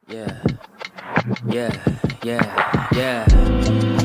Yeah, yeah.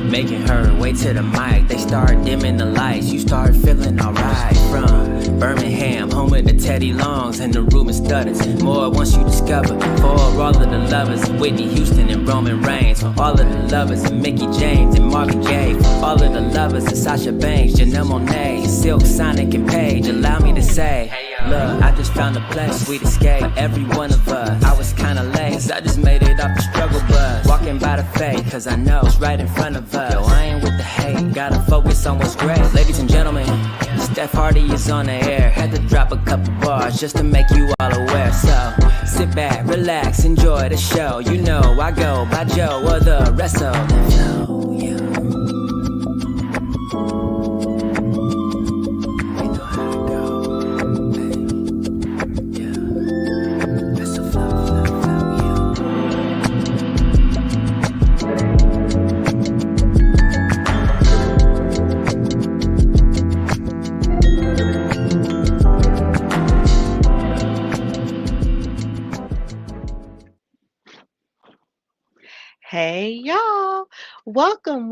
Making her way to the mic. They start dimming the lights. You start feeling alright. From Birmingham, home of the Teddy Longs and the Ruben Studders. More once you discover. For all of the lovers, Whitney Houston and Roman Reigns. For all of the lovers, and Mickey James and Marvin Gaye. For all of the lovers, and Sasha Banks, Janelle Monáe, Silk, Sonic, and Paige. Allow me to say, look, I just found a place, sweet escape. Every one of us, I was kinda late, cause I just made it off the struggle bus. Walking by the fate, cause I know it's right in front of us. Yo, I ain't with the hate, gotta focus on what's great. Ladies and gentlemen, Steph Hardy is on the air. Had to drop a couple bars just to make you all aware. So, sit back, relax, enjoy the show. You know I go by Joe or the rest of the flow, yeah. Hey y'all, welcome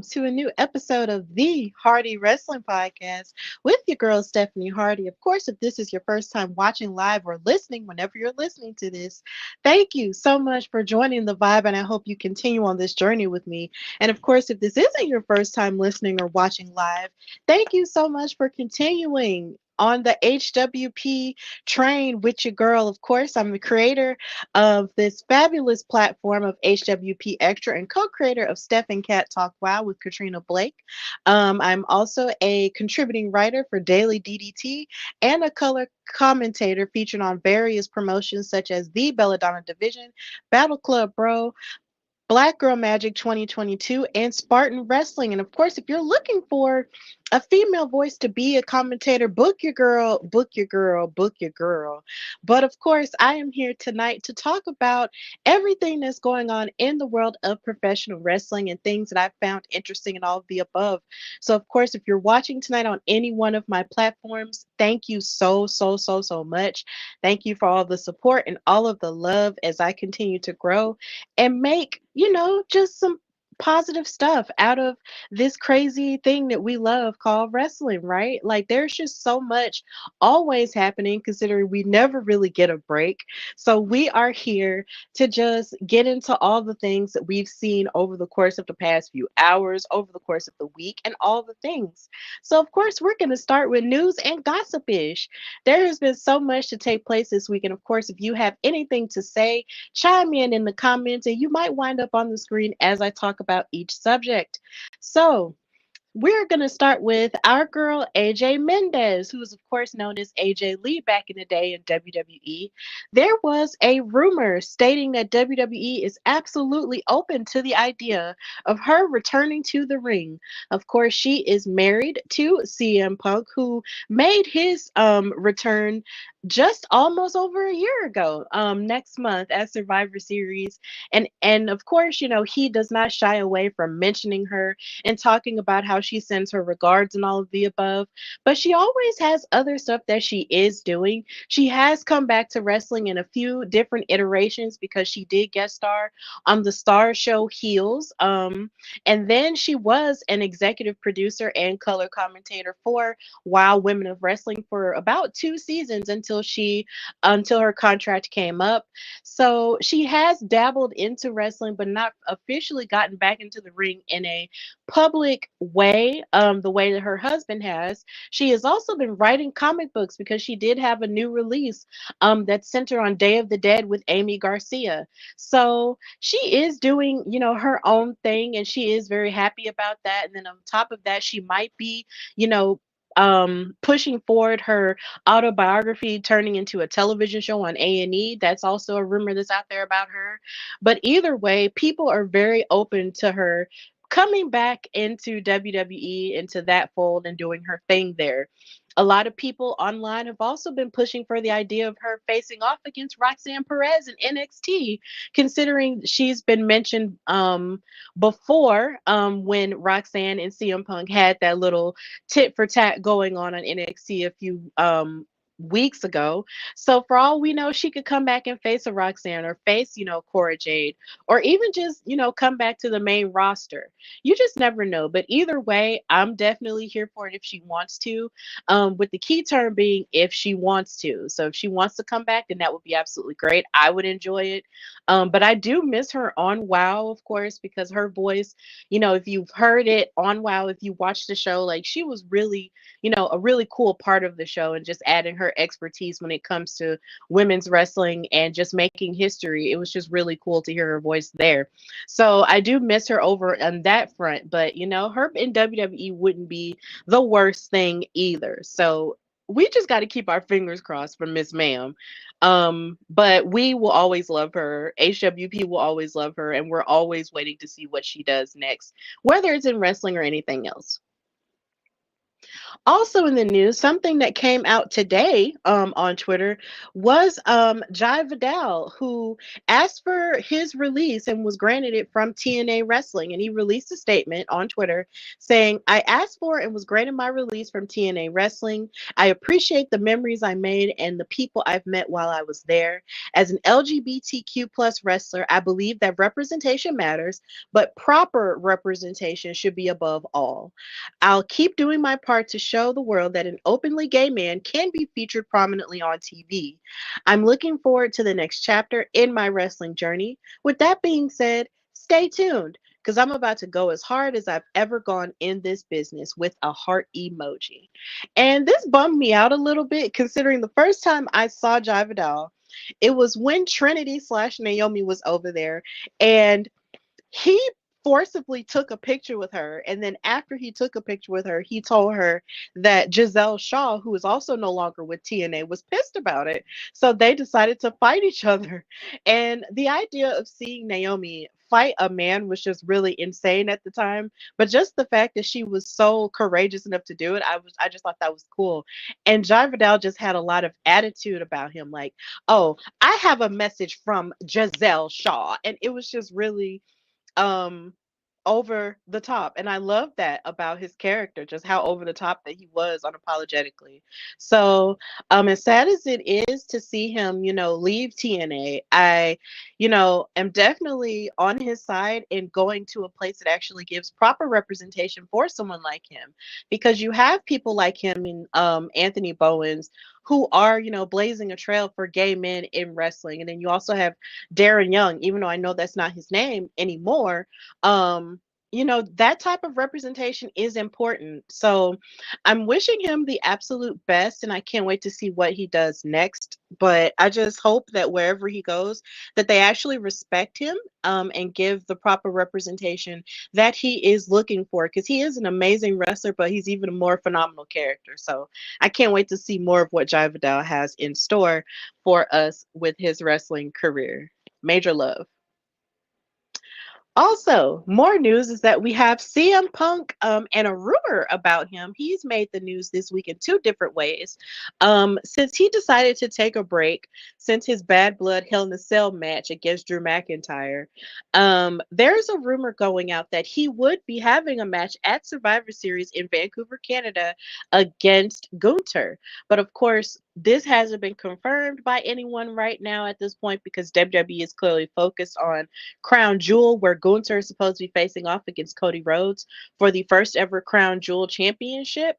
to a new episode of the Hardy Wrestling Podcast with your girl Stephanie Hardy. Of course, if this is your first time watching live or listening, whenever you're listening to this, thank you so much for joining the vibe, and I hope you continue on this journey with me. And of course, if this isn't your first time listening or watching live, thank you so much for continuing on the HWP train with your girl. Of course, I'm the creator of this fabulous platform of HWP Extra and co-creator of Steph and Cat Talk Wow with Katrina Blake. I'm also a contributing writer for Daily DDT and a color commentator featured on various promotions such as the Belladonna Division, Battle Club Bro, Black Girl Magic 2022, and Spartan Wrestling. And of course, if you're looking for a female voice to be a commentator, book your girl, book your girl, book your girl. But of course, I am here tonight to talk about everything that's going on in the world of professional wrestling and things that I've found interesting and all of the above. So, of course, if you're watching tonight on any one of my platforms, thank you so much. Thank you for all the support and all of the love as I continue to grow and make, just some positive stuff out of this crazy thing that we love called wrestling, right? Like there's just so much always happening considering we never really get a break. So we are here to just get into all the things that we've seen over the course of the past few hours, over the course of the week, and all the things. So of course we're going to start with news and gossip-ish. There has been so much to take place this week, and of course if you have anything to say, chime in the comments, and you might wind up on the screen as I talk about each subject. So, we're going to start with our girl AJ Mendez, who is, of course, known as AJ Lee back in the day in WWE. There was a rumor stating that WWE is absolutely open to the idea of her returning to the ring. Of course, she is married to CM Punk, who made his return just almost over a year ago, next month at Survivor Series. And of course, he does not shy away from mentioning her and talking about how she sends her regards and all of the above. But she always has other stuff that she is doing. She has come back to wrestling in a few different iterations because she did guest star on the Star Show Heels. And then she was an executive producer and color commentator for Wild Women of Wrestling for about 2 seasons until her contract came up. So she has dabbled into wrestling, but not officially gotten back into the ring in a public way, the way that her husband has. She has also been writing comic books because she did have a new release that's centered on Day of the Dead with Amy Garcia. So she is doing, her own thing, and she is very happy about that. And then on top of that, she might be, you know, pushing forward her autobiography turning into a television show on A&E. That's also a rumor that's out there about her. But either way, people are very open to her coming back into WWE, into that fold, and doing her thing there. A lot of people online have also been pushing for the idea of her facing off against Roxanne Perez in NXT, considering she's been mentioned before, when Roxanne and CM Punk had that little tit for tat going on NXT a few weeks ago. So for all we know, she could come back and face a Roxanne or face, Cora Jade, or even just, come back to the main roster. You just never know. But either way, I'm definitely here for it if she wants to. With the key term being if she wants to. So if she wants to come back, then that would be absolutely great. I would enjoy it. But I do miss her on WoW, of course, because her voice, if you've heard it on WoW, if you watch the show, like she was really, a really cool part of the show and just adding her expertise when it comes to women's wrestling and just making history. It was just really cool to hear her voice there. So I do miss her over on that front, but her in WWE wouldn't be the worst thing either. So we just got to keep our fingers crossed for Miss Ma'am. But we will always love her. HWP will always love her, and we're always waiting to see what she does next, whether it's in wrestling or anything else. Also in the news, something that came out today on Twitter was Jai Vidal, who asked for his release and was granted it from TNA Wrestling. And he released a statement on Twitter saying, I asked for and was granted my release from TNA Wrestling. I appreciate the memories I made and the people I've met while I was there. As an LGBTQ plus wrestler, I believe that representation matters, but proper representation should be above all. I'll keep doing my part to show the world that an openly gay man can be featured prominently on TV. I'm looking forward to the next chapter in my wrestling journey. With that being said, stay tuned because I'm about to go as hard as I've ever gone in this business with a heart emoji. And this bummed me out a little bit considering the first time I saw Jai Vidal, it was when Trinity slash Naomi was over there and he forcibly took a picture with her. And then after he took a picture with her, he told her that Giselle Shaw, who is also no longer with TNA, was pissed about it. So they decided to fight each other. And the idea of seeing Naomi fight a man was just really insane at the time. But just the fact that she was so courageous enough to do it, I just thought that was cool. And John Vidal just had a lot of attitude about him, like, oh, I have a message from Giselle Shaw. And it was just really um over the top, and I love that about his character, just how over the top that he was unapologetically. So as sad as it is to see him, leave TNA, I am definitely on his side in going to a place that actually gives proper representation for someone like him, because you have people like him in Anthony Bowens who are blazing a trail for gay men in wrestling, and then you also have Darren Young, even though I know that's not his name anymore. That type of representation is important. So I'm wishing him the absolute best, and I can't wait to see what he does next. But I just hope that wherever he goes, that they actually respect him and give the proper representation that he is looking for, because he is an amazing wrestler, but he's even a more phenomenal character. So I can't wait to see more of what Jai Vidal has in store for us with his wrestling career. Major love. Also, more news is that we have CM Punk and a rumor about him. He's made the news this week in two different ways. Since he decided to take a break since his Bad Blood Hell in a Cell match against Drew McIntyre, there's a rumor going out that he would be having a match at Survivor Series in Vancouver, Canada against Gunther. But of course, this hasn't been confirmed by anyone right now at this point because WWE is clearly focused on Crown Jewel, where Gunther is supposed to be facing off against Cody Rhodes for the first ever Crown Jewel championship.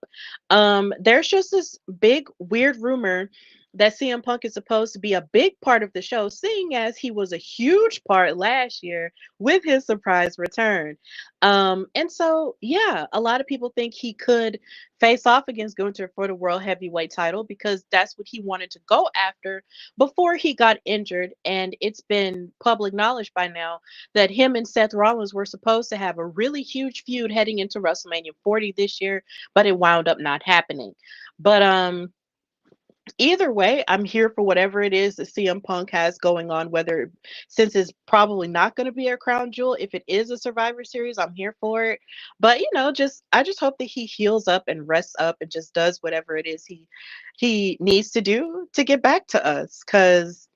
There's just this big, weird rumor that CM Punk is supposed to be a big part of the show, seeing as he was a huge part last year with his surprise return. And so, yeah, a lot of people think he could face off against Gunther for the World Heavyweight title because that's what he wanted to go after before he got injured. And it's been public knowledge by now that him and Seth Rollins were supposed to have a really huge feud heading into WrestleMania 40 this year, but it wound up not happening. But either way, I'm here for whatever it is that CM Punk has going on, whether since it's probably not going to be a crown jewel, if it is a Survivor Series, I'm here for it. But just I just hope that he heals up and rests up and just does whatever it is he needs to do to get back to us, cuz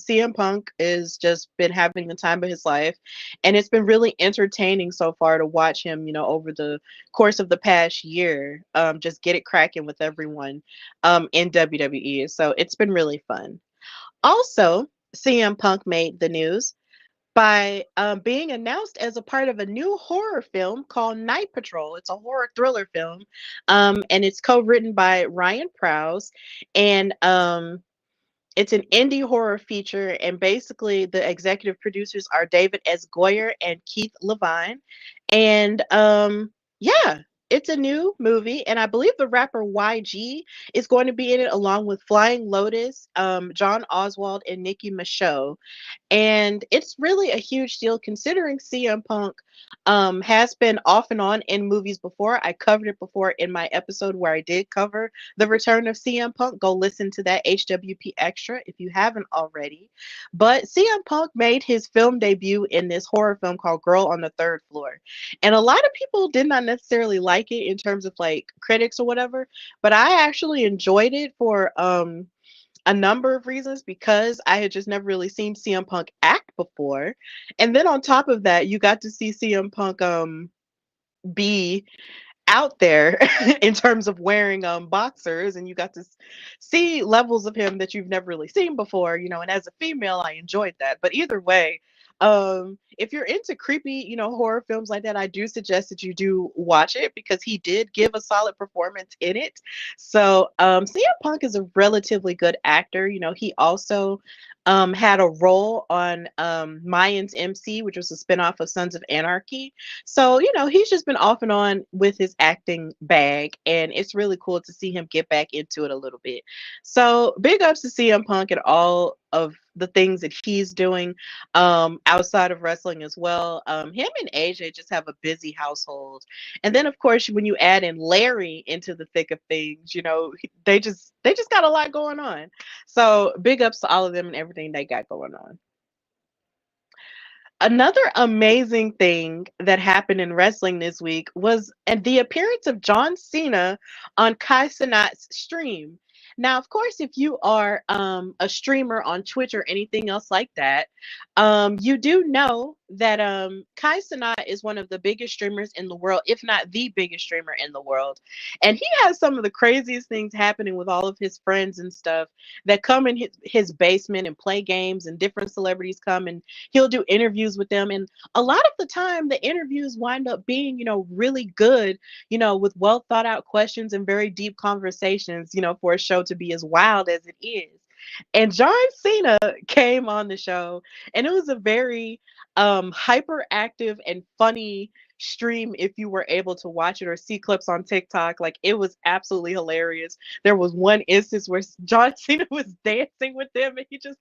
CM Punk is just been having the time of his life, and it's been really entertaining so far to watch him, over the course of the past year, just get it cracking with everyone in WWE. So it's been really fun. Also, CM Punk made the news by being announced as a part of a new horror film called Night Patrol. It's a horror thriller film, and it's co-written by Ryan Prowse, and it's an indie horror feature. And basically, the executive producers are David S. Goyer and Keith Levine, and yeah. It's a new movie, and I believe the rapper YG is going to be in it along with Flying Lotus, John Oswald, and Nicki Michaud. And it's really a huge deal considering CM Punk has been off and on in movies before. I covered it before in my episode where I did cover the return of CM Punk. Go listen to that HWP Extra if you haven't already. But CM Punk made his film debut in this horror film called Girl on the Third Floor. And a lot of people did not necessarily like it in terms of like critics or whatever, but I actually enjoyed it for a number of reasons because I had just never really seen CM Punk act before. And then on top of that, you got to see CM Punk be out there in terms of wearing boxers, and you got to see levels of him that you've never really seen before, and as a female I enjoyed that. But either way, if you're into creepy, horror films like that, I do suggest that you do watch it because he did give a solid performance in it. So CM Punk is a relatively good actor. He also had a role on Mayans MC, which was a spinoff of Sons of Anarchy. So, he's just been off and on with his acting bag, and it's really cool to see him get back into it a little bit. So, big ups to CM Punk and all of the things that he's doing outside of wrestling as well. Him and AJ just have a busy household. And then of course when you add in Larry into the thick of things, they just got a lot going on. So big ups to all of them and everything they got going on. Another amazing thing that happened in wrestling this week was the appearance of John Cena on Kai Cenat's stream. Now, of course, if you are a streamer on Twitch or anything else like that, you do know that Kai Cenat is one of the biggest streamers in the world, if not the biggest streamer in the world. And he has some of the craziest things happening with all of his friends and stuff that come in his basement and play games, and different celebrities come and he'll do interviews with them. And a lot of the time the interviews wind up being really good, with well thought out questions and very deep conversations, for a show to be as wild as it is. And John Cena came on the show, and it was a very hyperactive and funny stream if you were able to watch it or see clips on TikTok. Like, it was absolutely hilarious. There was one instance where John Cena was dancing with them, and he just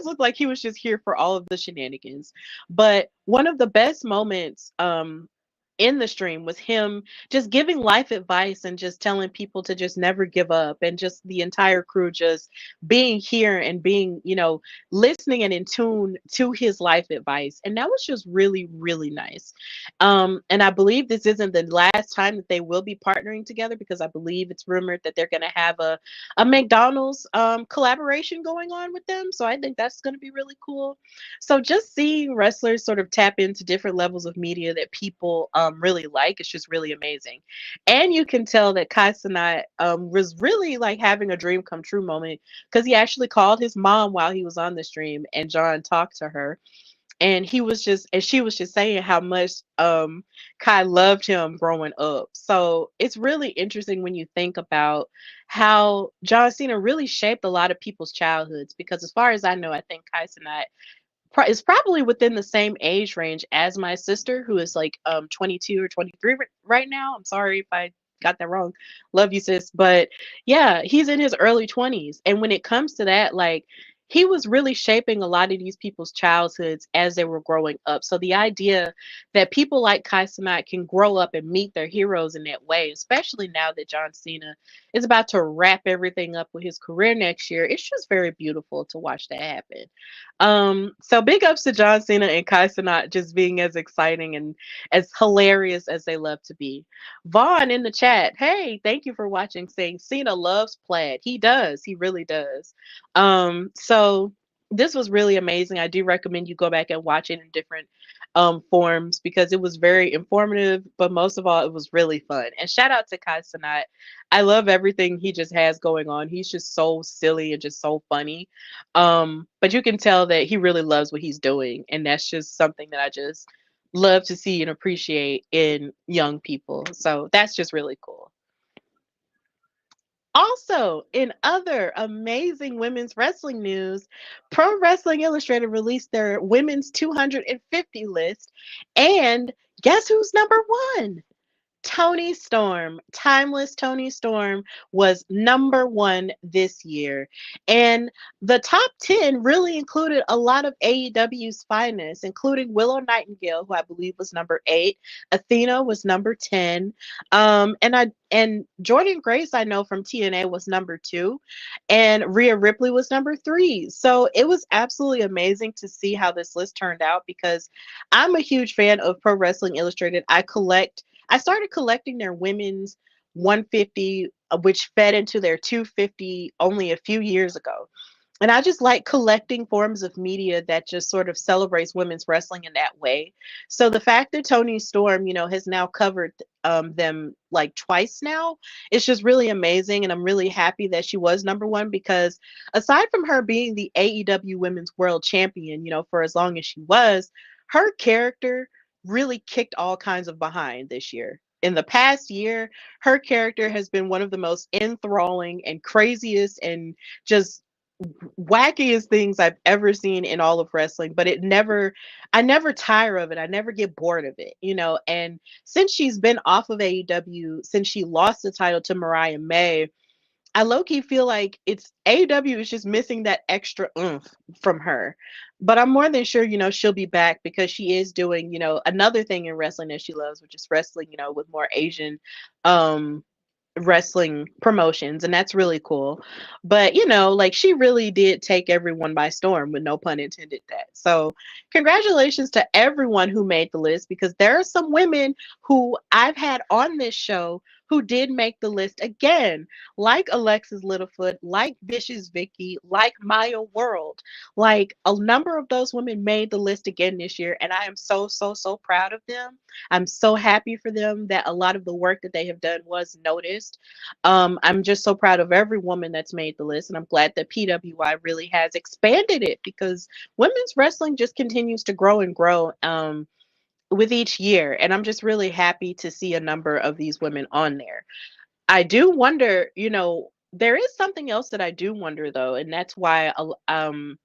looked like he was just here for all of the shenanigans. But one of the best moments in the stream was him just giving life advice and just telling people to just never give up, and just the entire crew just being here and being, listening and in tune to his life advice. And that was just really, really nice. And I believe this isn't the last time that they will be partnering together, because I believe it's rumored that they're going to have a McDonald's collaboration going on with them. So I think that's going to be really cool. So just seeing wrestlers sort of tap into different levels of media that people really like, it's just really amazing. And you can tell that Kai Cenat was really like having a dream come true moment, because he actually called his mom while he was on the stream, and John talked to her. And she was just saying how much Kai loved him growing up. So it's really interesting when you think about how John Cena really shaped a lot of people's childhoods, because as far as I know, I think Kai Cenat is probably within the same age range as my sister, who is like 22 or 23 right now. I'm sorry if I got that wrong. Love you, sis. But yeah, he's in his early 20s. And when it comes to that, like, he was really shaping a lot of these people's childhoods as they were growing up. So the idea that people like Kai Cenat can grow up and meet their heroes in that way, especially now that John Cena is about to wrap everything up with his career next year, it's just very beautiful to watch that happen. So big ups to John Cena and Kai Cenat just being as exciting and as hilarious as they love to be. Vaughn in the chat, hey, thank you for watching, saying Cena loves plaid. He does, he really does. So this was really amazing. I do recommend you go back and watch it in different forms because it was very informative, but most of all, it was really fun. And shout out to Kai Sanat. I love everything he just has going on. He's just so silly and just so funny. But you can tell that he really loves what he's doing, and that's just something that I just love to see and appreciate in young people. So that's just really cool. Also, in other amazing women's wrestling news, Pro Wrestling Illustrated released their women's 250 list. And guess who's number one? Tony Storm, Timeless Tony Storm was number one this year. And the top 10 really included a lot of AEW's finest, including Willow Nightingale, who I believe was number eight. Athena was number 10. And Jordan Grace, I know from TNA, was number two. And Rhea Ripley was number three. So it was absolutely amazing to see how this list turned out because I'm a huge fan of Pro Wrestling Illustrated. I started collecting their women's 150, which fed into their 250 only a few years ago. And I just like collecting forms of media that just sort of celebrates women's wrestling in that way. So the fact that Tony Storm, has now covered them like twice now, it's just really amazing. And I'm really happy that she was number one because aside from her being the AEW Women's World Champion, for as long as she was, her character really kicked all kinds of behind this year. In the past year, her character has been one of the most enthralling and craziest and just wackiest things I've ever seen in all of wrestling, but I never tire of it. I never get bored of it. And since she's been off of AEW, since she lost the title to Mariah May, I low key feel like it's AEW is just missing that extra oomph from her. But I'm more than sure, she'll be back because she is doing, another thing in wrestling that she loves, which is wrestling, with more Asian um wrestling promotions, and that's really cool. But like she really did take everyone by storm, with no pun intended that. So congratulations to everyone who made the list because there are some women who I've had on this show who did make the list again, like Alexis Littlefoot, like Vicious Vicky, like Maya World. Like a number of those women made the list again this year, and I am so so so proud of them. I'm so happy for them that a lot of the work that they have done was noticed. I'm just so proud of every woman that's made the list, and I'm glad that PWI really has expanded it because women's wrestling just continues to grow and grow with each year. And I'm just really happy to see a number of these women on there. I do wonder, there is something else that I do wonder though, and that's why, mm,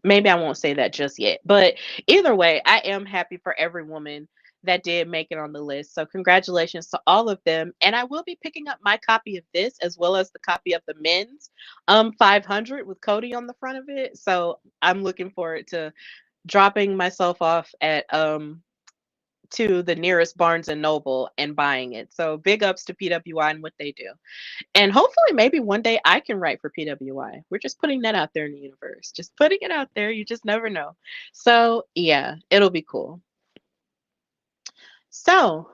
maybe I won't say that just yet. But either way, I am happy for every woman that did make it on the list. So congratulations to all of them. And I will be picking up my copy of this as well as the copy of the men's 500 with Cody on the front of it. So I'm looking forward to dropping myself off at to the nearest Barnes and Noble and buying it. So big ups to PWI and what they do. And hopefully, maybe one day I can write for PWI. We're just putting that out there in the universe. Just putting it out there. You just never know. So, yeah, it'll be cool. So,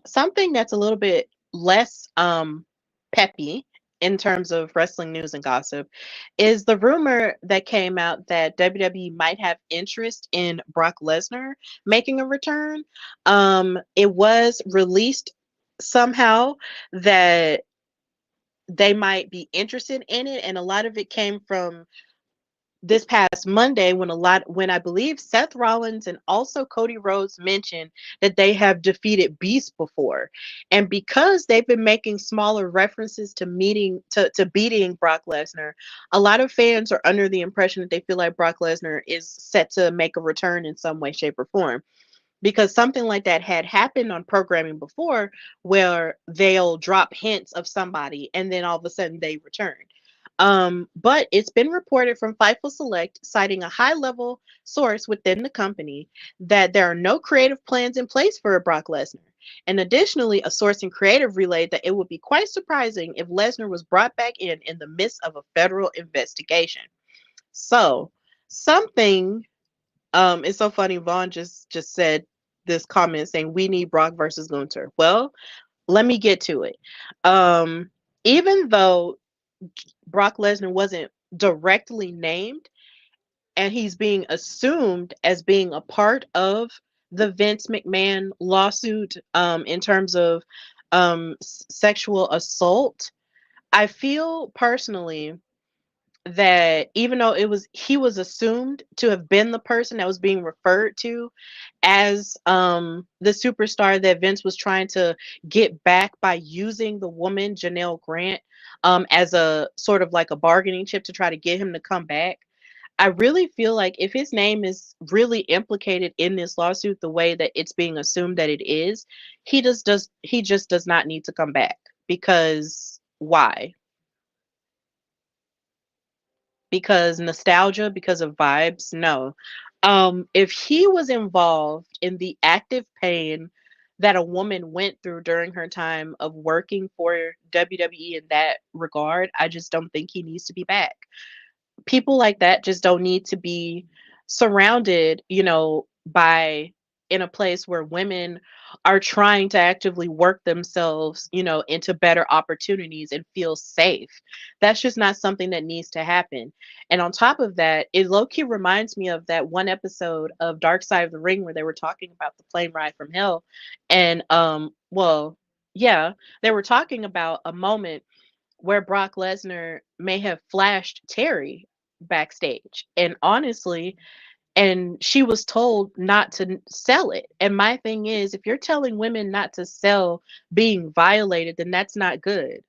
something that's a little bit less peppy in terms of wrestling news and gossip is the rumor that came out that WWE might have interest in Brock Lesnar making a return. It was released somehow that they might be interested in it, and a lot of it came from this past Monday when I believe Seth Rollins and also Cody Rhodes mentioned that they have defeated Beast before. And because they've been making smaller references to beating Brock Lesnar, a lot of fans are under the impression that they feel like Brock Lesnar is set to make a return in some way, shape, or form because something like that had happened on programming before where they'll drop hints of somebody and then all of a sudden they return. But it's been reported from Fightful Select, citing a high level source within the company, that there are no creative plans in place for Brock Lesnar. And additionally, a source in creative relayed that it would be quite surprising if Lesnar was brought back in the midst of a federal investigation. So, something it's so funny. Vaughn just said this comment saying we need Brock versus Gunther. Well, let me get to it. Even though Brock Lesnar wasn't directly named, and he's being assumed as being a part of the Vince McMahon lawsuit, in terms of sexual assault. I feel personally that even though he was assumed to have been the person that was being referred to as the superstar that Vince was trying to get back by using the woman Janelle Grant as a sort of like a bargaining chip to try to get him to come back. I really feel like if his name is really implicated in this lawsuit the way that it's being assumed that it is, he just does not need to come back, because why? Because nostalgia, because of vibes? No. If he was involved in the active pain that a woman went through during her time of working for WWE in that regard, I just don't think he needs to be back. People like that just don't need to be surrounded, by in a place where women are trying to actively work themselves, into better opportunities and feel safe. That's just not something that needs to happen. And on top of that, it low key reminds me of that one episode of Dark Side of the Ring where they were talking about the plane ride from hell. And well, yeah, they were talking about a moment where Brock Lesnar may have flashed Terry backstage. And honestly, and she was told not to sell it. And my thing is, if you're telling women not to sell being violated, then that's not good.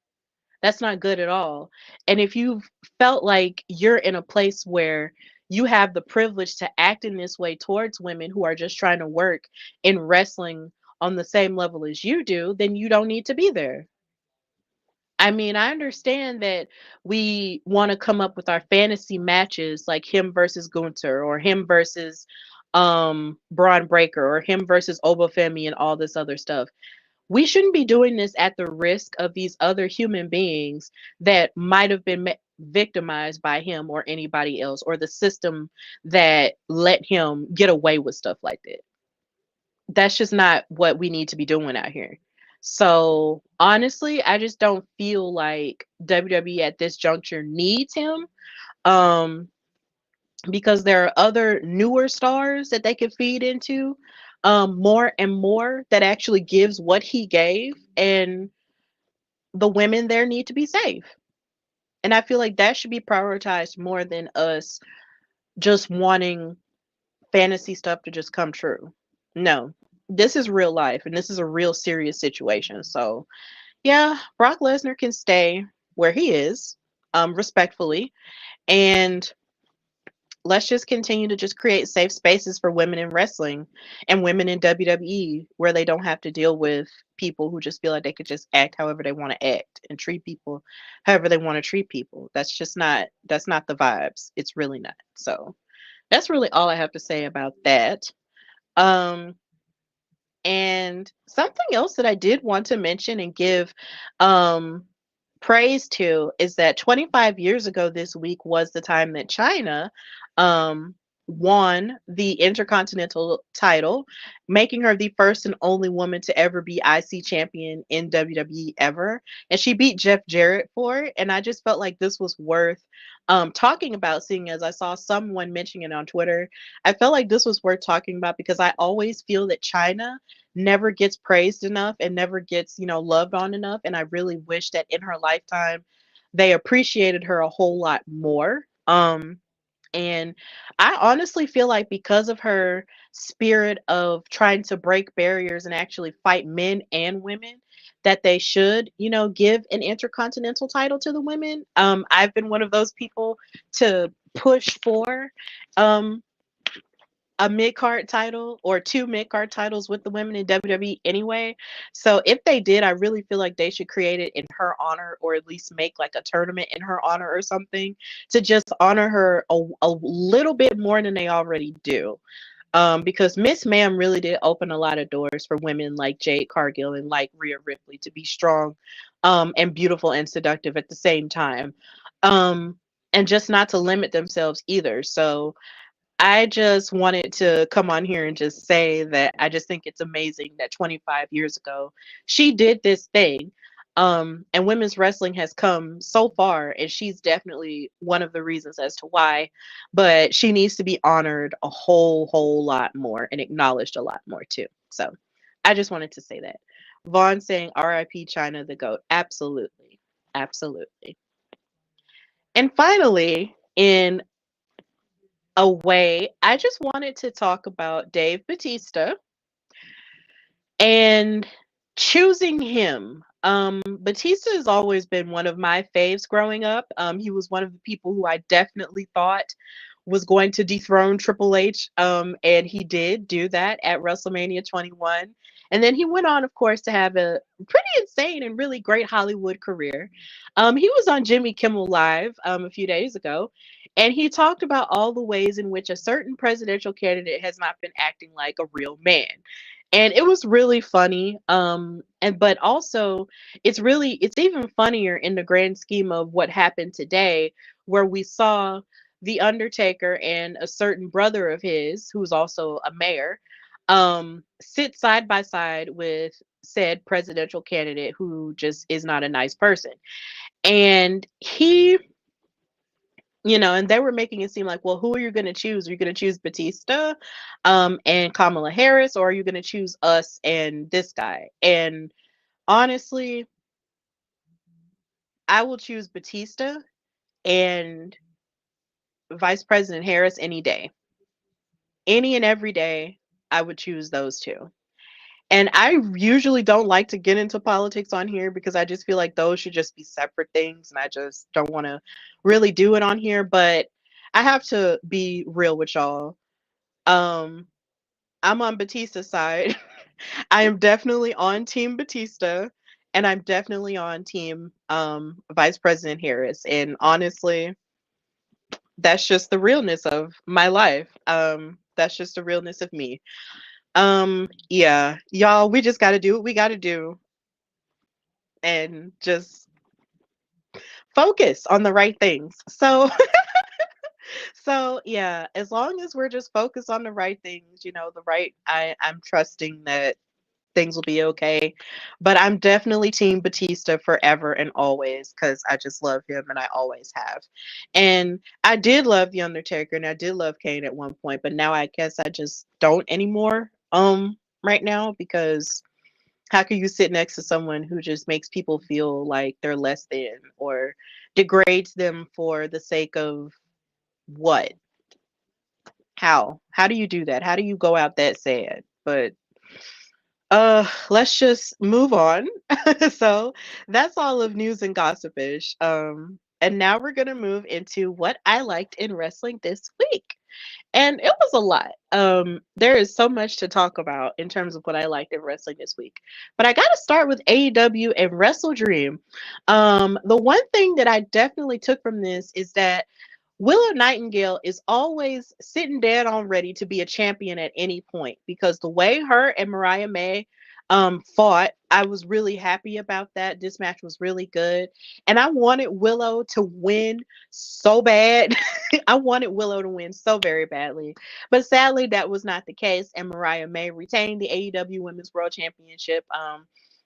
That's not good at all. And if you've felt like you're in a place where you have the privilege to act in this way towards women who are just trying to work in wrestling on the same level as you do, then you don't need to be there. I mean, I understand that we want to come up with our fantasy matches like him versus Gunter or him versus Braun Breaker or him versus Obafemi and all this other stuff. We shouldn't be doing this at the risk of these other human beings that might have been victimized by him or anybody else, or the system that let him get away with stuff like that. That's just not what we need to be doing out here. So honestly, I just don't feel like WWE at this juncture needs him. Um, because there are other newer stars that they could feed into more and more that actually gives what he gave, and the women there need to be safe. And I feel like that should be prioritized more than us just wanting fantasy stuff to just come true. No, this is real life and this is a real serious situation. So, yeah, Brock Lesnar can stay where he is, respectfully. And let's just continue to just create safe spaces for women in wrestling and women in WWE where they don't have to deal with people who just feel like they could just act however they want to act and treat people however they want to treat people. That's not the vibes. It's really not. So, that's really all I have to say about that. Um, and something else that I did want to mention and give um, praise to is that 25 years ago this week was the time that China um, won the Intercontinental title, making her the first and only woman to ever be IC champion in WWE ever. And she beat Jeff Jarrett for it. And I just felt like this was worth talking about, seeing as I saw someone mentioning it on Twitter. I felt like this was worth talking about because I always feel that China never gets praised enough and never gets, loved on enough. And I really wish that in her lifetime they appreciated her a whole lot more. And I honestly feel like because of her spirit of trying to break barriers and actually fight men and women, that they should, give an intercontinental title to the women. I've been one of those people to push for um a mid card title or two mid card titles with the women in WWE anyway. So if they did, I really feel like they should create it in her honor, or at least make like a tournament in her honor or something to just honor her a little bit more than they already do. Because Miss Ma'am really did open a lot of doors for women like Jade Cargill and like Rhea Ripley to be strong and beautiful and seductive at the same time. Um, and just not to limit themselves either. So I just wanted to come on here and just say that I just think it's amazing that 25 years ago she did this thing. And women's wrestling has come so far, and she's definitely one of the reasons as to why. But she needs to be honored a whole lot more and acknowledged a lot more too. So I just wanted to say that. Vaughn saying RIP China the GOAT. Absolutely. Absolutely. And finally, in a way, I just wanted to talk about Dave Batista and choosing him. Batista has always been one of my faves growing up. He was one of the people who I definitely thought was going to dethrone Triple H. And he did do that at WrestleMania 21. And then he went on, of course, to have a pretty insane and really great Hollywood career. He was on Jimmy Kimmel Live a few days ago, and he talked about all the ways in which a certain presidential candidate has not been acting like a real man. And it was really funny. And but also it's even funnier in the grand scheme of what happened today, where we saw the Undertaker and a certain brother of his, who's also a mayor, sit side by side with said presidential candidate who just is not a nice person. And and they were making it seem like, well, who are you going to choose? Are you going to choose Batista and Kamala Harris, or are you going to choose us and this guy? And honestly, I will choose Batista and Vice President Harris any day. Any and every day, I would choose those two. And I usually don't like to get into politics on here because I just feel like those should just be separate things and I just don't want to really do it on here. But I have to be real with y'all. Um, I'm on Batista's side. I am definitely on Team Batista, and I'm definitely on Team Vice President Harris. And honestly, that's just the realness of my life. That's just the realness of me. Yeah, y'all, we just got to do what we got to do and just focus on the right things. So, so yeah, as long as we're just focused on the right things, I'm trusting that things will be okay. But I'm definitely Team Batista forever and always because I just love him and I always have. And I did love The Undertaker and I did love Kane at one point, but now I guess I just don't anymore. Right now because how can you sit next to someone who just makes people feel like they're less than or degrades them for the sake of what? How do you do that? How do you go out that sad? But let's just move on. So that's all of news and gossipish. And now we're gonna move into what I liked in wrestling this week. And it was a lot. There is so much to talk about in terms of what I liked in wrestling this week. But I gotta start with AEW and WrestleDream. The one thing that I definitely took from this is that Willow Nightingale is always sitting dead on ready to be a champion at any point because the way her and Mariah May fought, I was really happy about that. This match was really good. And I wanted Willow to win so bad. I wanted Willow to win so very badly. But sadly, that was not the case. And Mariah May retained the AEW Women's World Championship.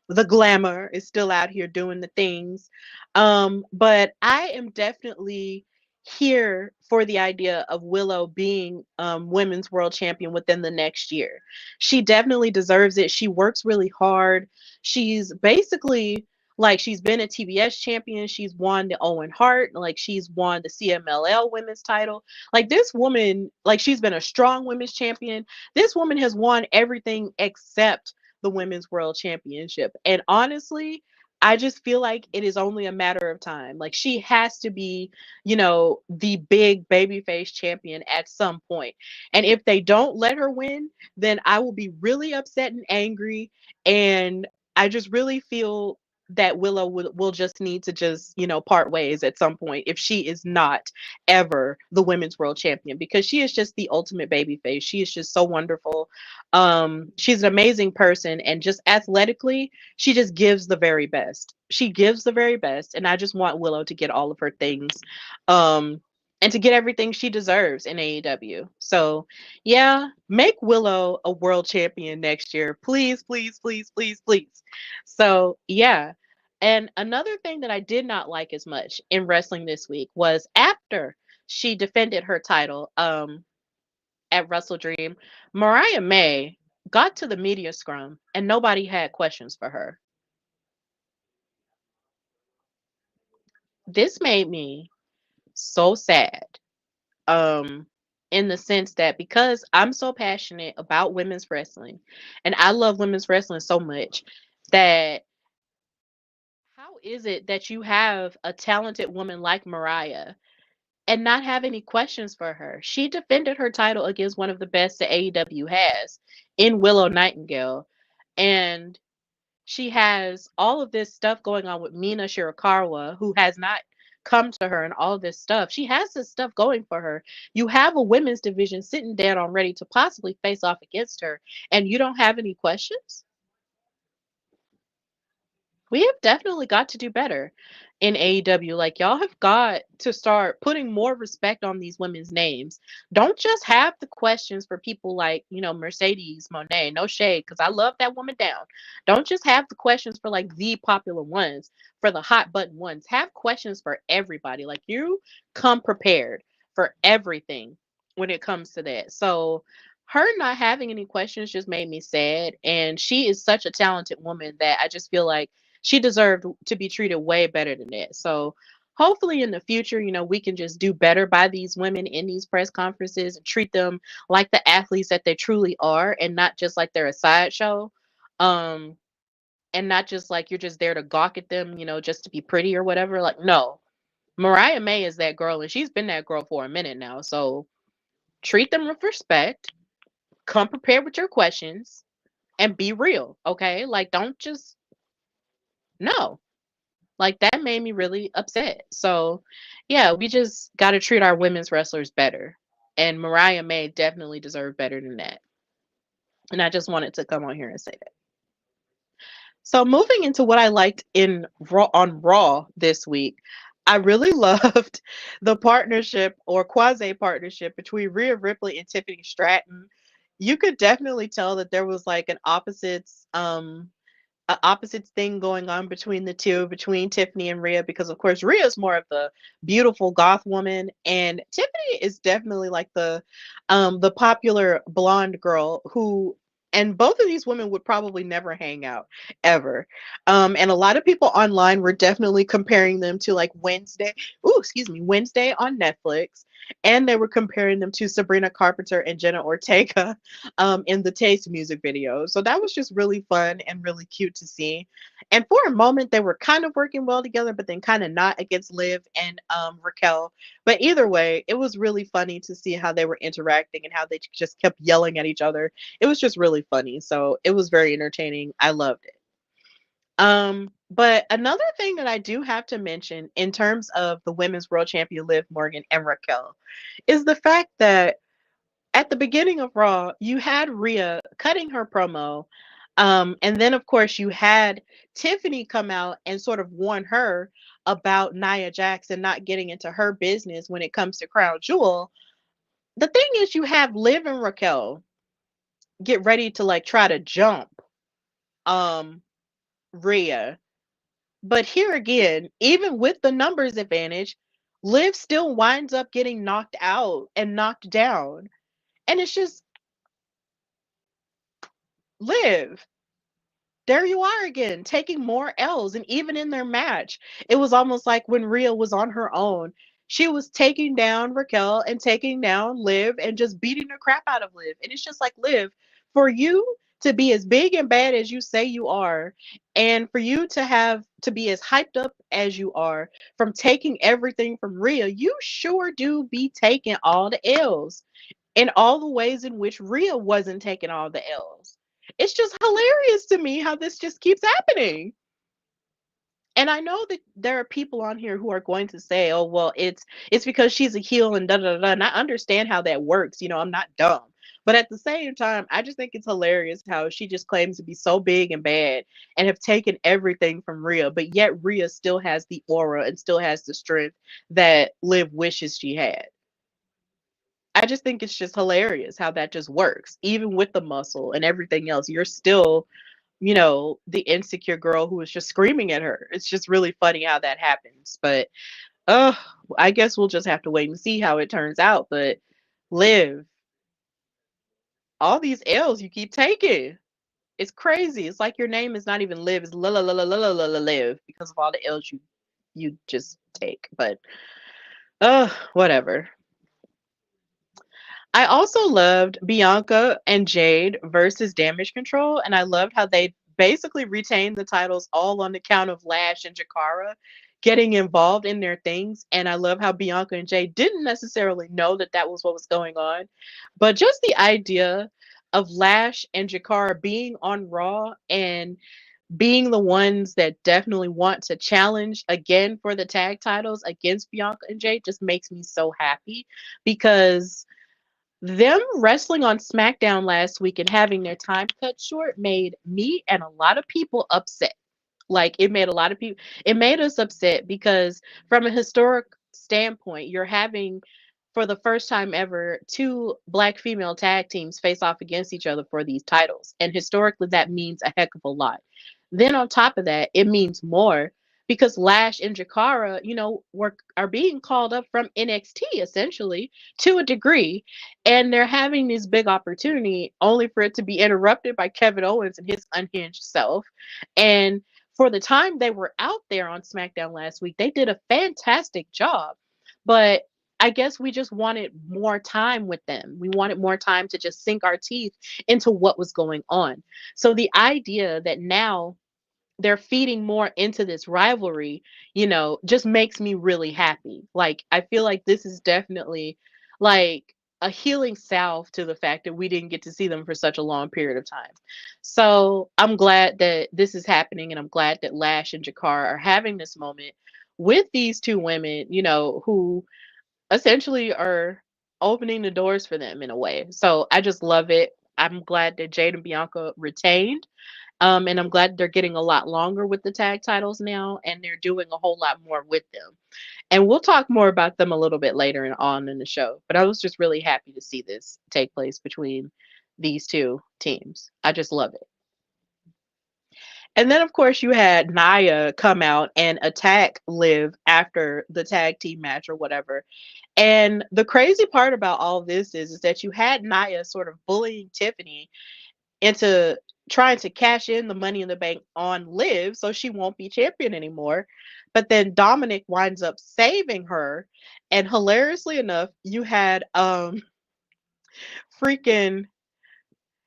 The glamour is still out here doing the things. But I am definitely here for the idea of Willow being women's world champion within the next year. She definitely deserves it. She works really hard. She's basically like she's been a TBS champion. She's won the Owen Hart. Like she's won the CMLL women's title. Like this woman, like she's been a strong women's champion. This woman has won everything except the women's world championship. And honestly, I just feel like it is only a matter of time. Like she has to be, the big babyface champion at some point. And if they don't let her win, then I will be really upset and angry. And I just really feel that Willow will just need to just, part ways at some point if she is not ever the women's world champion because she is just the ultimate babyface. She is just so wonderful. She's an amazing person and just athletically, she just gives the very best. She gives the very best, and I just want Willow to get all of her things, and to get everything she deserves in AEW. So, yeah, make Willow a world champion next year, please, please, please, please, please. So, yeah. And another thing that I did not like as much in wrestling this week was after she defended her title at WrestleDream, Mariah May got to the media scrum and nobody had questions for her. This made me so sad. Um in the sense that because I'm so passionate about women's wrestling and I love women's wrestling so much that how is it that you have a talented woman like Mariah and not have any questions for her? She defended her title against one of the best that AEW has in Willow Nightingale. And she has all of this stuff going on with Mina Shirakawa, who has not come to her and all this stuff. She has this stuff going for her. You have a women's division sitting dead on ready to possibly face off against her, and you don't have any questions? We have definitely got to do better in AEW. Like, y'all have got to start putting more respect on these women's names. Don't just have the questions for people like, Mercedes Monet. No shade, because I love that woman down. Don't just have the questions for like the popular ones, for the hot button ones. Have questions for everybody. Like, you come prepared for everything when it comes to that. So, her not having any questions just made me sad. And she is such a talented woman that I just feel like she deserved to be treated way better than that. So hopefully in the future, we can just do better by these women in these press conferences and treat them like the athletes that they truly are and not just like they're a sideshow. Um, and not just like you're just there to gawk at them, just to be pretty or whatever. Like, no. Mariah May is that girl and she's been that girl for a minute now. So treat them with respect, come prepared with your questions, and be real. Okay. Like, don't just, no. Like, that made me really upset. So, yeah, we just got to treat our women's wrestlers better. And Mariah May definitely deserved better than that. And I just wanted to come on here and say that. So, moving into what I liked in Raw on Raw this week, I really loved the partnership or quasi partnership between Rhea Ripley and Tiffany Stratton. You could definitely tell that there was like an opposites thing going on between the two, between Tiffany and Rhea, because of course Rhea's more of the beautiful goth woman, and Tiffany is definitely like the popular blonde girl who. And both of these women would probably never hang out ever. And a lot of people online were definitely comparing them to like Wednesday on Netflix. And they were comparing them to Sabrina Carpenter and Jenna Ortega in the Taste music video. So that was just really fun and really cute to see. And for a moment, they were kind of working well together, but then kind of not against Liv and Raquel. But either way, it was really funny to see how they were interacting and how they just kept yelling at each other. It was just really funny. So it was very entertaining. I loved it. But another thing that I do have to mention in terms of the women's world champion Liv Morgan and Raquel is the fact that at the beginning of Raw, you had Rhea cutting her promo. And then, of course, you had Tiffany come out and sort of warn her about Nia Jackson not getting into her business when it comes to Crown Jewel. The thing is, you have Liv and Raquel get ready to like try to jump um Rhea. But here again, even with the numbers advantage, Liv still winds up getting knocked out and knocked down. And it's just Liv. There you are again, taking more L's. And even in their match, it was almost like when Rhea was on her own, she was taking down Raquel and taking down Liv and just beating the crap out of Liv. And it's just like, Liv, for you to be as big and bad as you say you are, and for you to have to be as hyped up as you are from taking everything from Rhea, you sure do be taking all the L's in all the ways in which Rhea wasn't taking all the L's. It's just hilarious to me how this just keeps happening. And I know that there are people on here who are going to say, "Oh, well, it's because she's a heel and da da da." And I understand how that works. I'm not dumb. But at the same time, I just think it's hilarious how she just claims to be so big and bad and have taken everything from Rhea, but yet Rhea still has the aura and still has the strength that Liv wishes she had. I just think it's just hilarious how that just works. Even with the muscle and everything else, you're still the insecure girl who was just screaming at her. It's just really funny how that happens. But uh I guess we'll just have to wait and see how it turns out. But Liv, all these L's you keep taking. It's crazy. It's like your name is not even Liv, it's la la la la la la la la Liv because of all the L's you just take. But whatever. I also loved Bianca and Jade versus Damage Control, and I loved how they basically retained the titles all on the count of Lash and Jakara getting involved in their things. And I love how Bianca and Jade didn't necessarily know that that was what was going on, but just the idea of Lash and Jakara being on Raw and being the ones that definitely want to challenge again for the tag titles against Bianca and Jade just makes me so happy because them wrestling on SmackDown last week and having their time cut short made me and a lot of people upset. Like it made a lot of people, it made us upset because from a historic standpoint, you're having for the first time ever two black female tag teams face off against each other for these titles. And historically that means a heck of a lot. Then on top of that, it means more because Lash and Jakara, are being called up from NXT essentially to a degree, and they're having this big opportunity only for it to be interrupted by Kevin Owens and his unhinged self. And for the time they were out there on SmackDown last week, they did a fantastic job. But I guess we just wanted more time with them. We wanted more time to just sink our teeth into what was going on. So the idea that now they're feeding more into this rivalry, just makes me really happy. Like, I feel like this is definitely like a healing salve to the fact that we didn't get to see them for such a long period of time. So I'm glad that this is happening, and I'm glad that Lash and Jakar are having this moment with these two women, who essentially are opening the doors for them in a way. So I just love it. I'm glad that Jade and Bianca retained. And I'm glad they're getting a lot longer with the tag titles now, and they're doing a whole lot more with them. And we'll talk more about them a little bit later on in the show. But I was just really happy to see this take place between these two teams. I just love it. And then, of course, you had Naya come out and attack Liv after the tag team match or whatever. And the crazy part about all this is that you had Naya sort of bullying Tiffany into trying to cash in the money in the bank on Liv so she won't be champion anymore. But then Dominic winds up saving her. And hilariously enough, freaking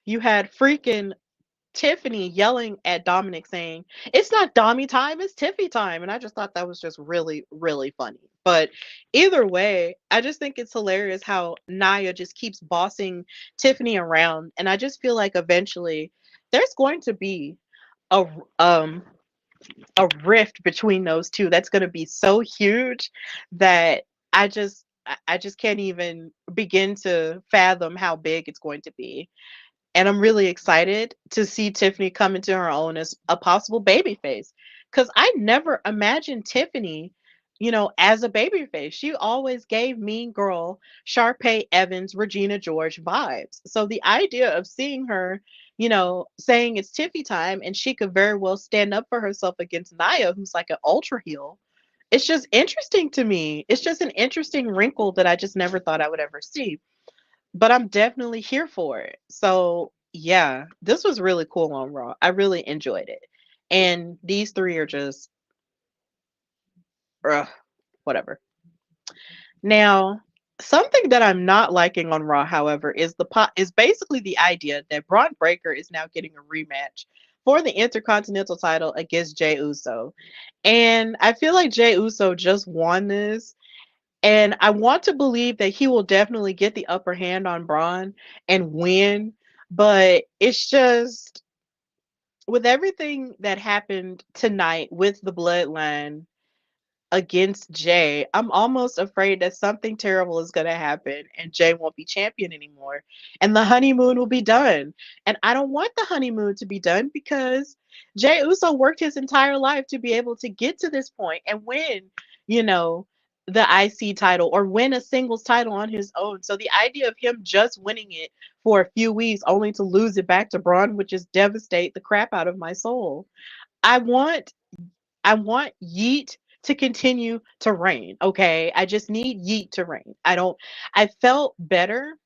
you had freaking Tiffany yelling at Dominic saying, "It's not Dommy time, it's Tiffy time." And I just thought that was just really, really funny. But either way, I just think it's hilarious how Naya just keeps bossing Tiffany around. And I just feel like eventually there's going to be a um a rift between those two that's going to be so huge that I just can't even begin to fathom how big it's going to be. And I'm really excited to see Tiffany come into her own as a possible babyface. Because I never imagined Tiffany, as a babyface. She always gave Mean Girl, Sharpay Evans, Regina George vibes. So the idea of seeing her, saying it's Tiffy time and she could very well stand up for herself against Naya, who's like an ultra heel. It's just interesting to me. It's just an interesting wrinkle that I just never thought I would ever see, but I'm definitely here for it. So yeah, this was really cool on Raw. I really enjoyed it. And these three are just ugh, whatever. Now, something that I'm not liking on Raw, however, is basically the idea that Braun Breaker is now getting a rematch for the Intercontinental title against Jey Uso. And I feel like Jey Uso just won this. And I want to believe that he will definitely get the upper hand on Braun and win. But it's just with everything that happened tonight with the bloodline against Jay, I'm almost afraid that something terrible is going to happen and Jay won't be champion anymore and the honeymoon will be done. And I don't want the honeymoon to be done because Jay Uso worked his entire life to be able to get to this point and win, you know, the IC title or win a singles title on his own. So the idea of him just winning it for a few weeks only to lose it back to Braun would just devastate the crap out of my soul. I want I want Yeet to continue to reign, okay? I just need Yeet to reign. I felt better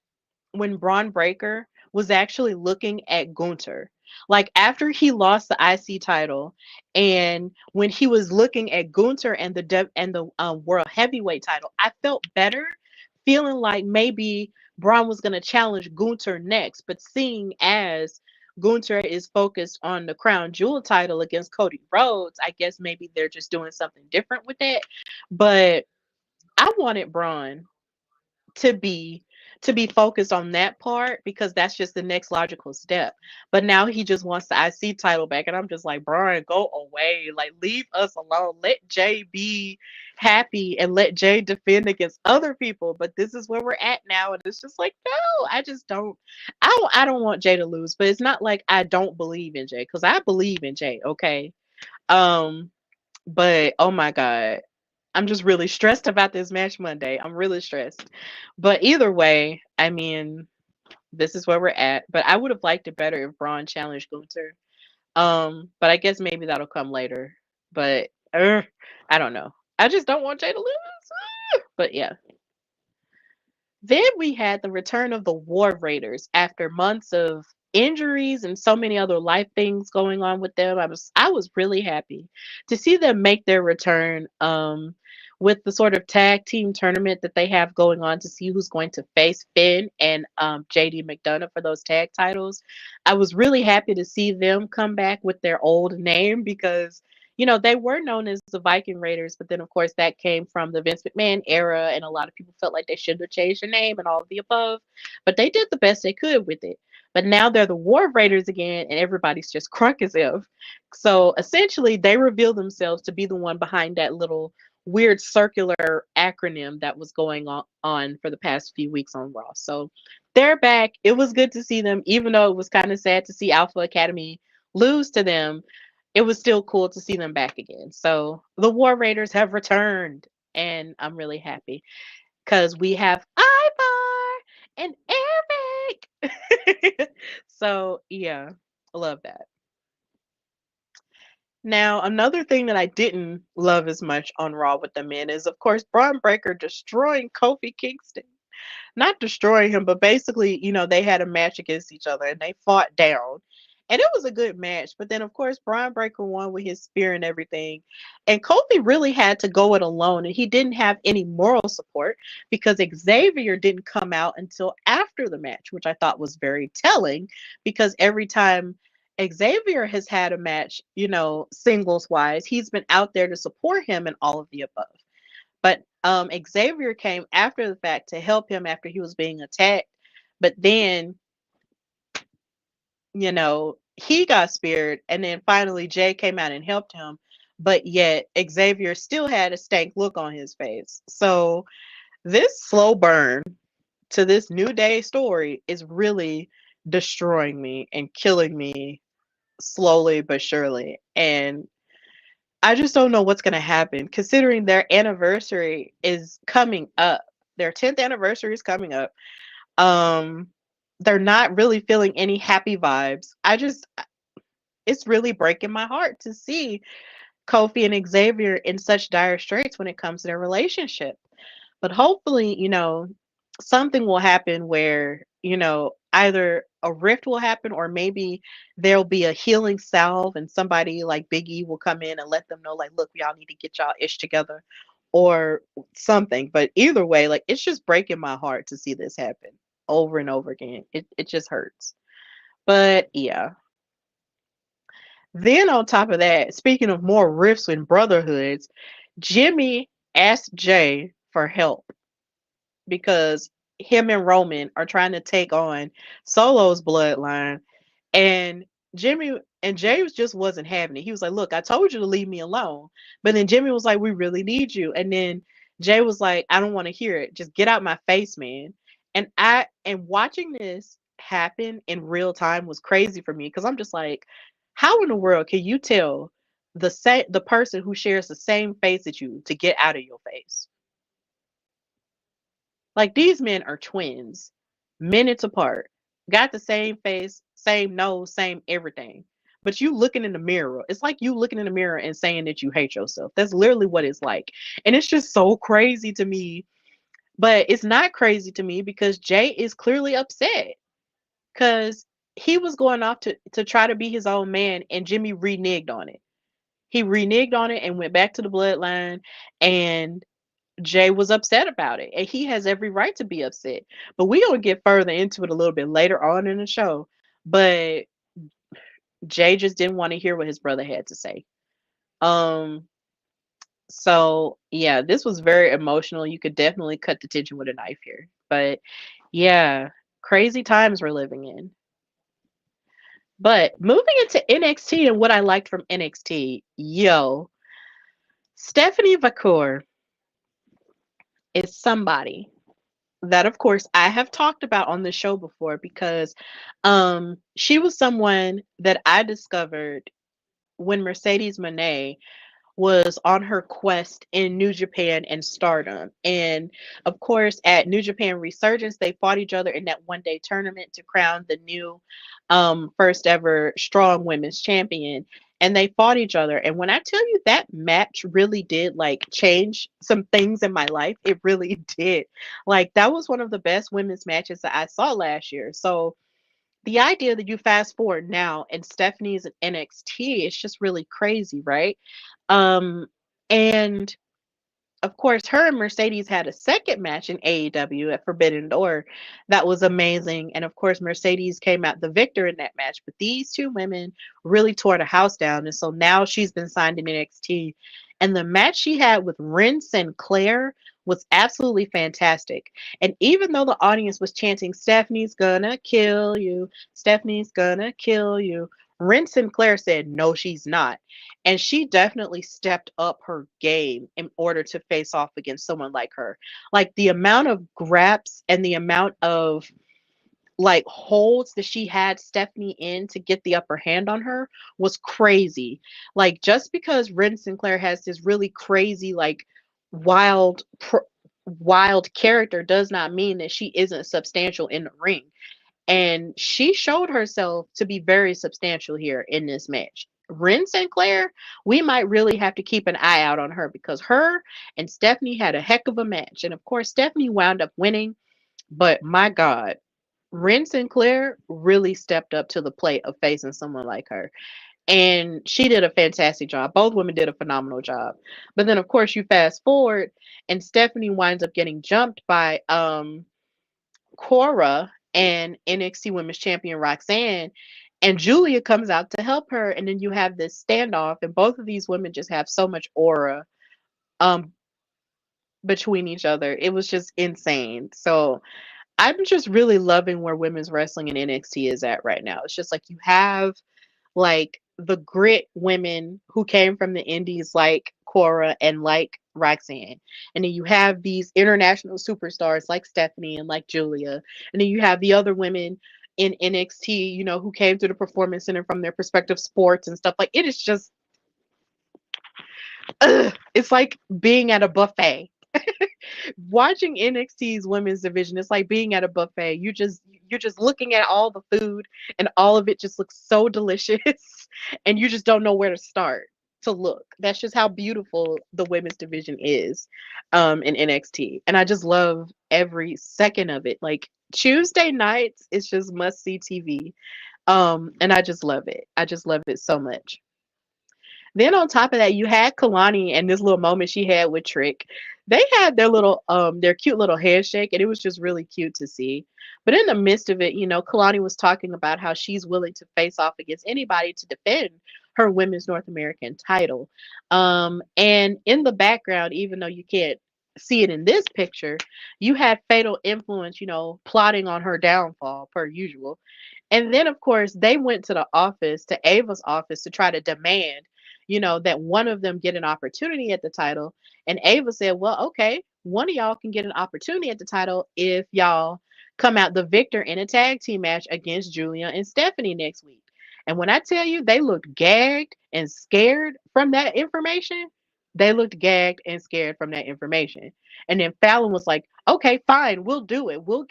when Braun Breaker was actually looking at Gunter. Like after he lost the IC title, and when he was looking at Gunter and the world heavyweight title, I felt better, feeling like maybe Braun was going to challenge Gunter next. But seeing as Gunter is focused on the crown jewel title against Cody Rhodes, I guess maybe they're just doing something different with that. But I wanted Braun to be to be focused on that part because that's just the next logical step. But now he just wants the IC title back, and I'm just like, Brian, go away. Like, leave us alone. Let Jay be happy and let Jay defend against other people. But this is where we're at now, and it's just like, no, I just don't. I don't want Jay to lose, but it's not like I don't believe in Jay because I believe in Jay. Okay, um, but oh my god, I'm just really stressed about this match Monday. I'm really stressed. But either way, I mean, this is where we're at. But I would have liked it better if Braun challenged Gunther. But I guess maybe that'll come later. But I don't know. I just don't want Jay to lose. But yeah. Then we had the return of the War Raiders after months of injuries and so many other life things going on with them. I was really happy to see them make their return with the sort of tag team tournament that they have going on to see who's going to face Finn and JD McDonough for those tag titles. I was really happy to see them come back with their old name because they were known as the Viking Raiders, but then of course that came from the Vince McMahon era, and a lot of people felt like they should have changed their name and all of the above. But they did the best they could with it. But now they're the War Raiders again, and everybody's just crunk as if. So essentially, they reveal themselves to be the one behind that little weird circular acronym that was going on for the past few weeks on Raw. So they're back. It was good to see them, even though it was kind of sad to see Alpha Academy lose to them. It was still cool to see them back again. So the War Raiders have returned, and I'm really happy because we have Ivar and Eric. So yeah, I love that. Now, another thing that I didn't love as much on Raw with the men is, of course, Braun Breaker destroying Kofi Kingston. Not destroying him, but basically, they had a match against each other and they fought down. And it was a good match. But then, of course, Braun Breaker won with his spear and everything. And Kofi really had to go it alone. And he didn't have any moral support because Xavier didn't come out until after the match, which I thought was very telling because every time Xavier has had a match, singles wise, he's been out there to support him and all of the above. But Xavier came after the fact to help him after he was being attacked. But then, he got speared, and then finally Jay came out and helped him. But yet Xavier still had a stank look on his face. So this slow burn to this New Day story is really destroying me and killing me slowly but surely. And I just don't know what's going to happen considering their anniversary is coming up. Their 10th anniversary is coming up. Um they're not really feeling any happy vibes. It's really breaking my heart to see Kofi and Xavier in such dire straits when it comes to their relationship. But hopefully, something will happen where, either a rift will happen or maybe there'll be a healing salve and somebody like Big E will come in and let them know, like, look, y'all need to get y'all ish together or something. But either way, like, it's just breaking my heart to see this happen over and over again. It just hurts. But yeah. Then on top of that, speaking of more rifts and brotherhoods, Jimmy asked Jay for help because him and Roman are trying to take on Solo's bloodline. And Jimmy and Jay just wasn't having it. He was like, look, I told you to leave me alone. But then Jimmy was like, we really need you. And then Jay was like, I don't want to hear it. Just get out my face, man. And watching this happen in real time was crazy for me because I'm just like, how in the world can you tell the person who shares the same face as you to get out of your face? Like these men are twins, minutes apart, got the same face, same nose, same everything. But you looking in the mirror, it's like you looking in the mirror and saying that you hate yourself. That's literally what it's like. And it's just so crazy to me. But it's not crazy to me because Jay is clearly upset because he was going off to try to be his own man and Jimmy reneged on it. He reneged on it and went back to the bloodline, and Jay was upset about it, and he has every right to be upset. But we gonna get further into it a little bit later on in the show. But Jay just didn't want to hear what his brother had to say. Um, so yeah, this was very emotional. You could definitely cut the tension with a knife here. But yeah, crazy times we're living in. But moving into NXT and what I liked from NXT, yo, Stephanie Vacour is somebody that of course I have talked about on the show before because she was someone that I discovered when Mercedes Moné was on her quest in New Japan and Stardom. And of course, at New Japan Resurgence, they fought each other in that one day tournament to crown the new first ever strong women's champion. And they fought each other. And when I tell you that match really did like change some things in my life, it really did. Like that was one of the best women's matches that I saw last year. So the idea that you fast forward now and Stephanie's at NXT, it's just really crazy, right? Um, and of course, her and Mercedes had a second match in AEW at Forbidden Door that was amazing. And of course, Mercedes came out the victor in that match. But these two women really tore the house down. And so now she's been signed in NXT. And the match she had with Ren Sinclair was absolutely fantastic. And even though the audience was chanting, Stephanie's gonna kill you, Stephanie's gonna kill you, Ren Sinclair said, no, she's not. And she definitely stepped up her game in order to face off against someone like her. Like the amount of graps and the amount of like holds that she had Stephanie in to get the upper hand on her was crazy. Like just because Ren Sinclair has this really crazy like wild wild character does not mean that she isn't substantial in the ring. And she showed herself to be very substantial here in this match. Ren Sinclair, we might really have to keep an eye out on her because her and Stephanie had a heck of a match. And of course, Stephanie wound up winning, but my God, Ren Sinclair really stepped up to the plate of facing someone like her. And she did a fantastic job. Both women did a phenomenal job. But then, of course, you fast forward, and Stephanie winds up getting jumped by Cora and NXT Women's Champion Roxanne, and Julia comes out to help her, and then you have this standoff, and both of these women just have so much aura um between each other. It was just insane. So I'm just really loving where women's wrestling in NXT is at right now. It's just like you have like the grit women who came from the indies like Cora and like Roxanne. And then you have these international superstars like Stephanie and like Julia. And then you have the other women in NXT, you know, who came through the performance center from their perspective sports and stuff. Like it is just it's like being at a buffet. Watching NXT's women's division, it's like being at a buffet. You're just looking at all the food and all of it just looks so delicious and you just don't know where to start to look. That's just how beautiful the women's division is in NXT. And I just love every second of it. Like Tuesday nights, it's just must see TV. And I just love it. I just love it so much. Then on top of that, you had Kalani and this little moment she had with Trick. They had their cute little handshake, and it was just really cute to see. But in the midst of it, you know, Kalani was talking about how she's willing to face off against anybody to defend her women's North American title. And in the background, even though you can't see it in this picture, you had Fatal Influence, you know, plotting on her downfall per usual. And then, of course, they went to the office, to Ava's office, to try to demand, you know, that one of them get an opportunity at the title. And Ava said, well, okay, one of y'all can get an opportunity at the title if y'all come out the victor in a tag team match against Julia and Stephanie next week. And when I tell you they looked gagged and scared from that information, They looked gagged and scared from that information. And then Fallon was like, "Okay, fine, we'll do it. We'll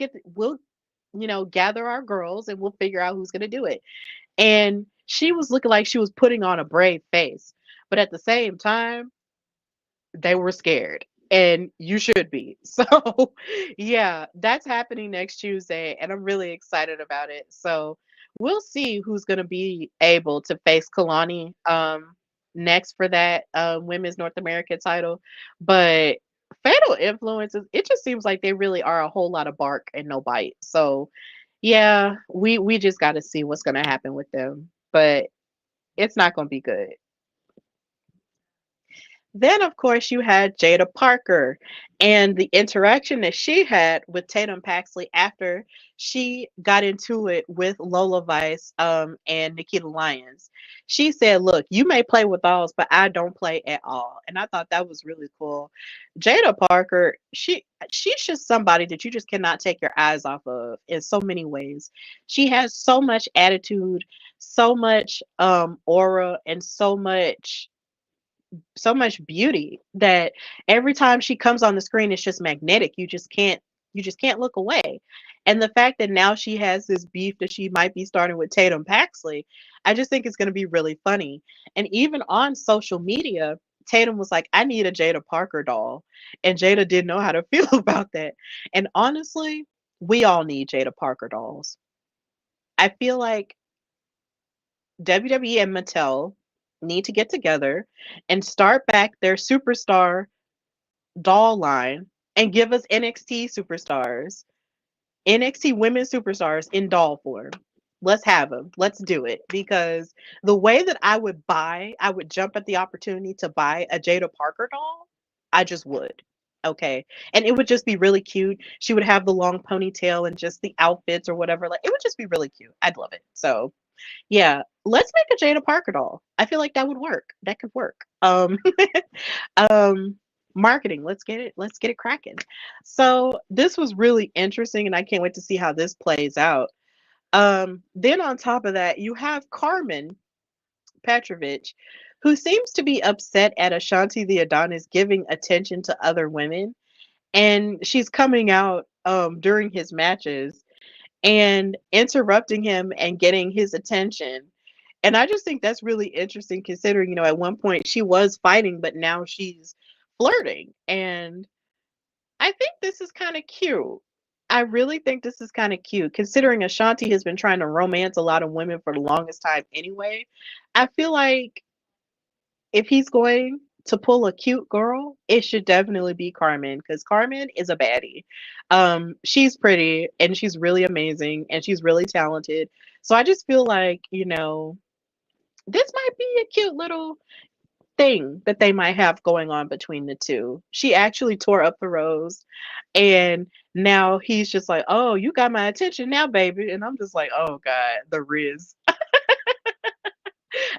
gather our girls and we'll figure out who's going to do it." And she was looking like she was putting on a brave face. But at the same time, they were scared. And you should be. So, yeah, that's happening next Tuesday. And I'm really excited about it. So, we'll see who's going to be able to face Kalani next for that Women's North America title. But Fatal Influences, it just seems like they really are a whole lot of bark and no bite. So, yeah, we just got to see what's going to happen with them. But it's not going to be good. Then, of course, you had Jada Parker and the interaction that she had with Tatum Paxley after she got into it with Lola Vice and Nikita Lyons. She said, "Look, you may play with dolls, but I don't play at all." And I thought that was really cool. Jada Parker, she's just somebody that you just cannot take your eyes off of in so many ways. She has so much attitude, so much aura, and so much beauty that every time she comes on the screen it's just magnetic. You just can't look away. And the fact that now she has this beef that she might be starting with Tatum Paxley, I just think it's going to be really funny. And even on social media, Tatum was like, "I need a Jada Parker doll." And Jada didn't know how to feel about that. And honestly, we all need Jada Parker dolls. I feel like WWE and Mattel need to get together and start back their superstar doll line and give us NXT superstars, NXT women superstars in doll form. Let's have them. Let's do it. Because the way that I would jump at the opportunity to buy a Jada Parker doll, I just would. Okay. And it would just be really cute. She would have the long ponytail and just the outfits or whatever. Like, it would just be really cute. I'd love it. So, yeah, let's make a Jada Parker doll. I feel like that would work. That could work. Um, marketing. Let's get it cracking. So this was really interesting, and I can't wait to see how this plays out. Then on top of that, you have Carmen Petrovich, who seems to be upset at Ashanti the Adonis giving attention to other women, and she's coming out during his matches and interrupting him and getting his attention. And I just think that's really interesting considering, at one point she was fighting, but now she's flirting. And I think this is kind of cute. I really think this is kind of cute considering Ashanti has been trying to romance a lot of women for the longest time anyway. I feel like if he's going to pull a cute girl, it should definitely be Carmen because Carmen is a baddie. She's pretty and she's really amazing and she's really talented. So I just feel like, this might be a cute little thing that they might have going on between the two. She actually tore up the rose and now he's just like, "Oh, you got my attention now, baby." And I'm just like, "Oh God, the Riz."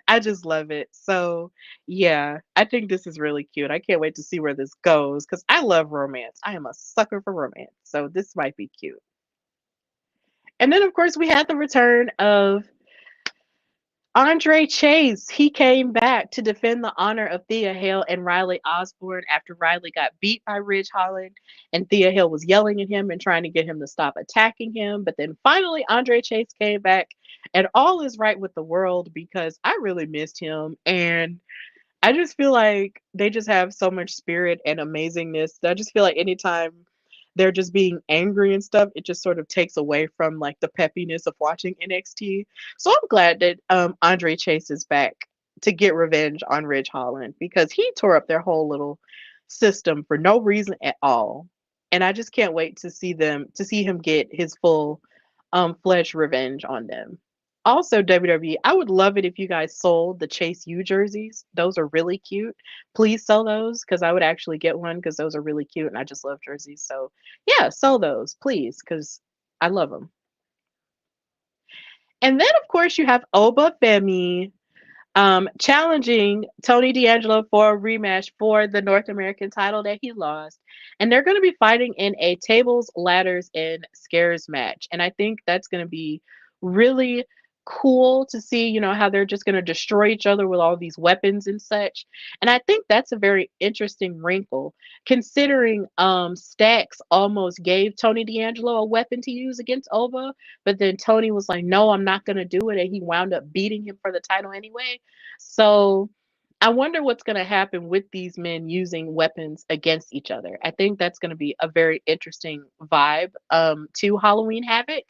I just love it. So, yeah, I think this is really cute. I can't wait to see where this goes because I love romance. I am a sucker for romance. So, this might be cute. And then, of course, we had the return of Andre Chase. He came back to defend the honor of Thea Hale and Riley Osborne after Riley got beat by Ridge Holland and Thea Hale was yelling at him and trying to get him to stop attacking him. But then finally, Andre Chase came back and all is right with the world because I really missed him. And I just feel like they just have so much spirit and amazingness. I just feel like anytime they're just being angry and stuff, it just sort of takes away from like the peppiness of watching NXT. So I'm glad that Andre Chase is back to get revenge on Ridge Holland because he tore up their whole little system for no reason at all. And I just can't wait to see him get his full fledged revenge on them. Also, WWE, I would love it if you guys sold the Chase U jerseys. Those are really cute. Please sell those because I would actually get one because those are really cute and I just love jerseys. So, yeah, sell those, please, because I love them. And then, of course, you have Oba Femi challenging Tony D'Angelo for a rematch for the North American title that he lost. And they're going to be fighting in a tables, ladders, and scares match. And I think that's going to be really cool to see, how they're just going to destroy each other with all these weapons and such. And I think that's a very interesting wrinkle, considering Stax almost gave Tony D'Angelo a weapon to use against Ova, but then Tony was like, "No, I'm not going to do it," and he wound up beating him for the title anyway. So I wonder what's going to happen with these men using weapons against each other. I think that's going to be a very interesting vibe to Halloween Havoc.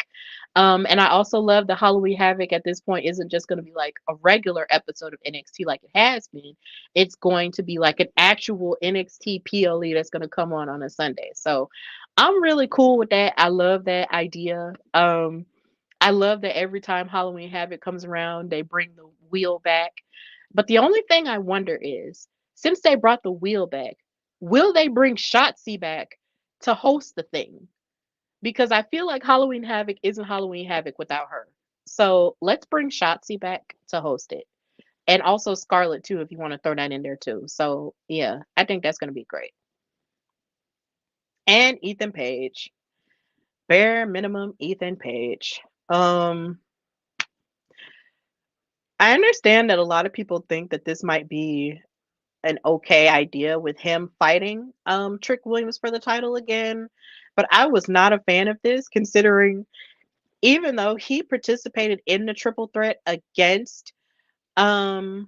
And I also love the Halloween Havoc at this point isn't just going to be like a regular episode of NXT like it has been. It's going to be like an actual NXT PLE that's going to come on a Sunday. So I'm really cool with that. I love that idea. I love that every time Halloween Havoc comes around, they bring the wheel back. But the only thing I wonder is, since they brought the wheel back, will they bring Shotzi back to host the thing? Because I feel like Halloween Havoc isn't Halloween Havoc without her. So let's bring Shotzi back to host it. And also Scarlett too, if you want to throw that in there too. So yeah, I think that's gonna be great. And Ethan Page. Bare minimum Ethan Page. I understand that a lot of people think that this might be an okay idea with him fighting Trick Williams for the title again. But I was not a fan of this, considering even though he participated in the triple threat against um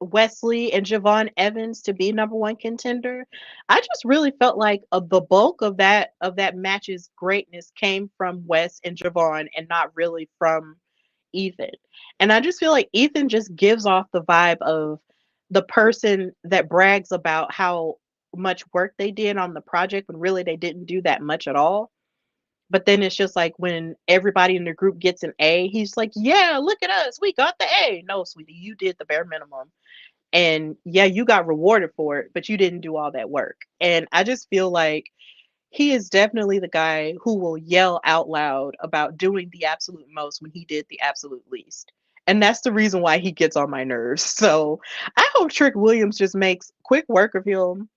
Wesley and Javon Evans to be number one contender, I just really felt like the bulk of that match's greatness came from Wes and Javon and not really from Ethan. And I just feel like Ethan just gives off the vibe of the person that brags about how much work they did on the project when really they didn't do that much at all. But then it's just like when everybody in the group gets an A, he's like, "Yeah, look at us. We got the A." No, sweetie, you did the bare minimum. And yeah, you got rewarded for it, but you didn't do all that work. And I just feel like he is definitely the guy who will yell out loud about doing the absolute most when he did the absolute least. And that's the reason why he gets on my nerves. So I hope Trick Williams just makes quick work of him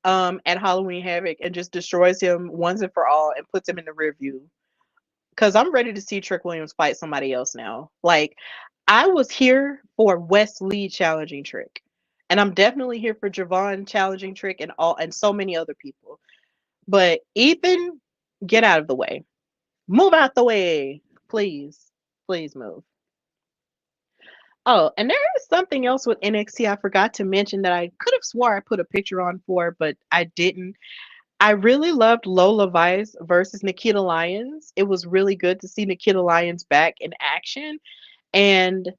at Halloween Havoc and just destroys him once and for all and puts him in the rear view. Because I'm ready to see Trick Williams fight somebody else now. Like, I was here for Wes Lee challenging Trick. And I'm definitely here for Javon challenging Trick and so many other people. But Ethan, get out of the way. Move out the way. Please. Please move. Oh, and there is something else with NXT I forgot to mention that I could have swore I put a picture on for, but I didn't. I really loved Lola Vice versus Nikita Lyons. It was really good to see Nikita Lyons back in action. And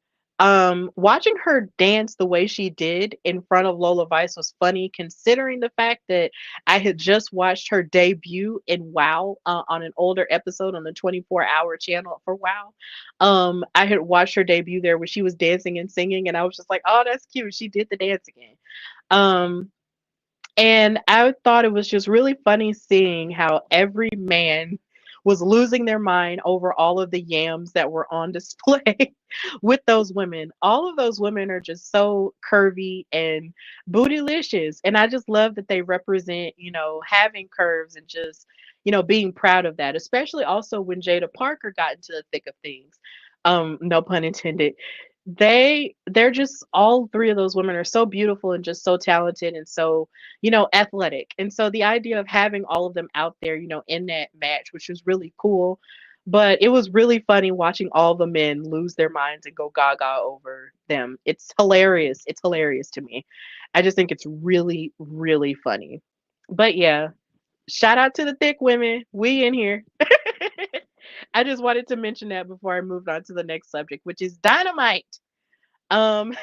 watching her dance the way she did in front of Lola Vice was funny, considering the fact that I had just watched her debut in WoW on an older episode on the 24-hour channel for WoW. I had watched her debut there where she was dancing and singing, and I was just like, "Oh, that's cute. She did the dance again." Um, and I thought it was just really funny seeing how every man was losing their mind over all of the yams that were on display with those women. All of those women are just so curvy and bootylicious. And I just love that they represent, having curves and just, being proud of that, especially also when Jada Parker got into the thick of things. No pun intended. They're just all three of those women are so beautiful and just so talented and so athletic. And so the idea of having all of them out there, in that match, which was really cool. But it was really funny watching all the men lose their minds and go gaga over them. It's hilarious. It's hilarious to me. I just think it's really, really funny. But yeah, shout out to the thick women. We in here. I just wanted to mention that before I moved on to the next subject, which is Dynamite. Um,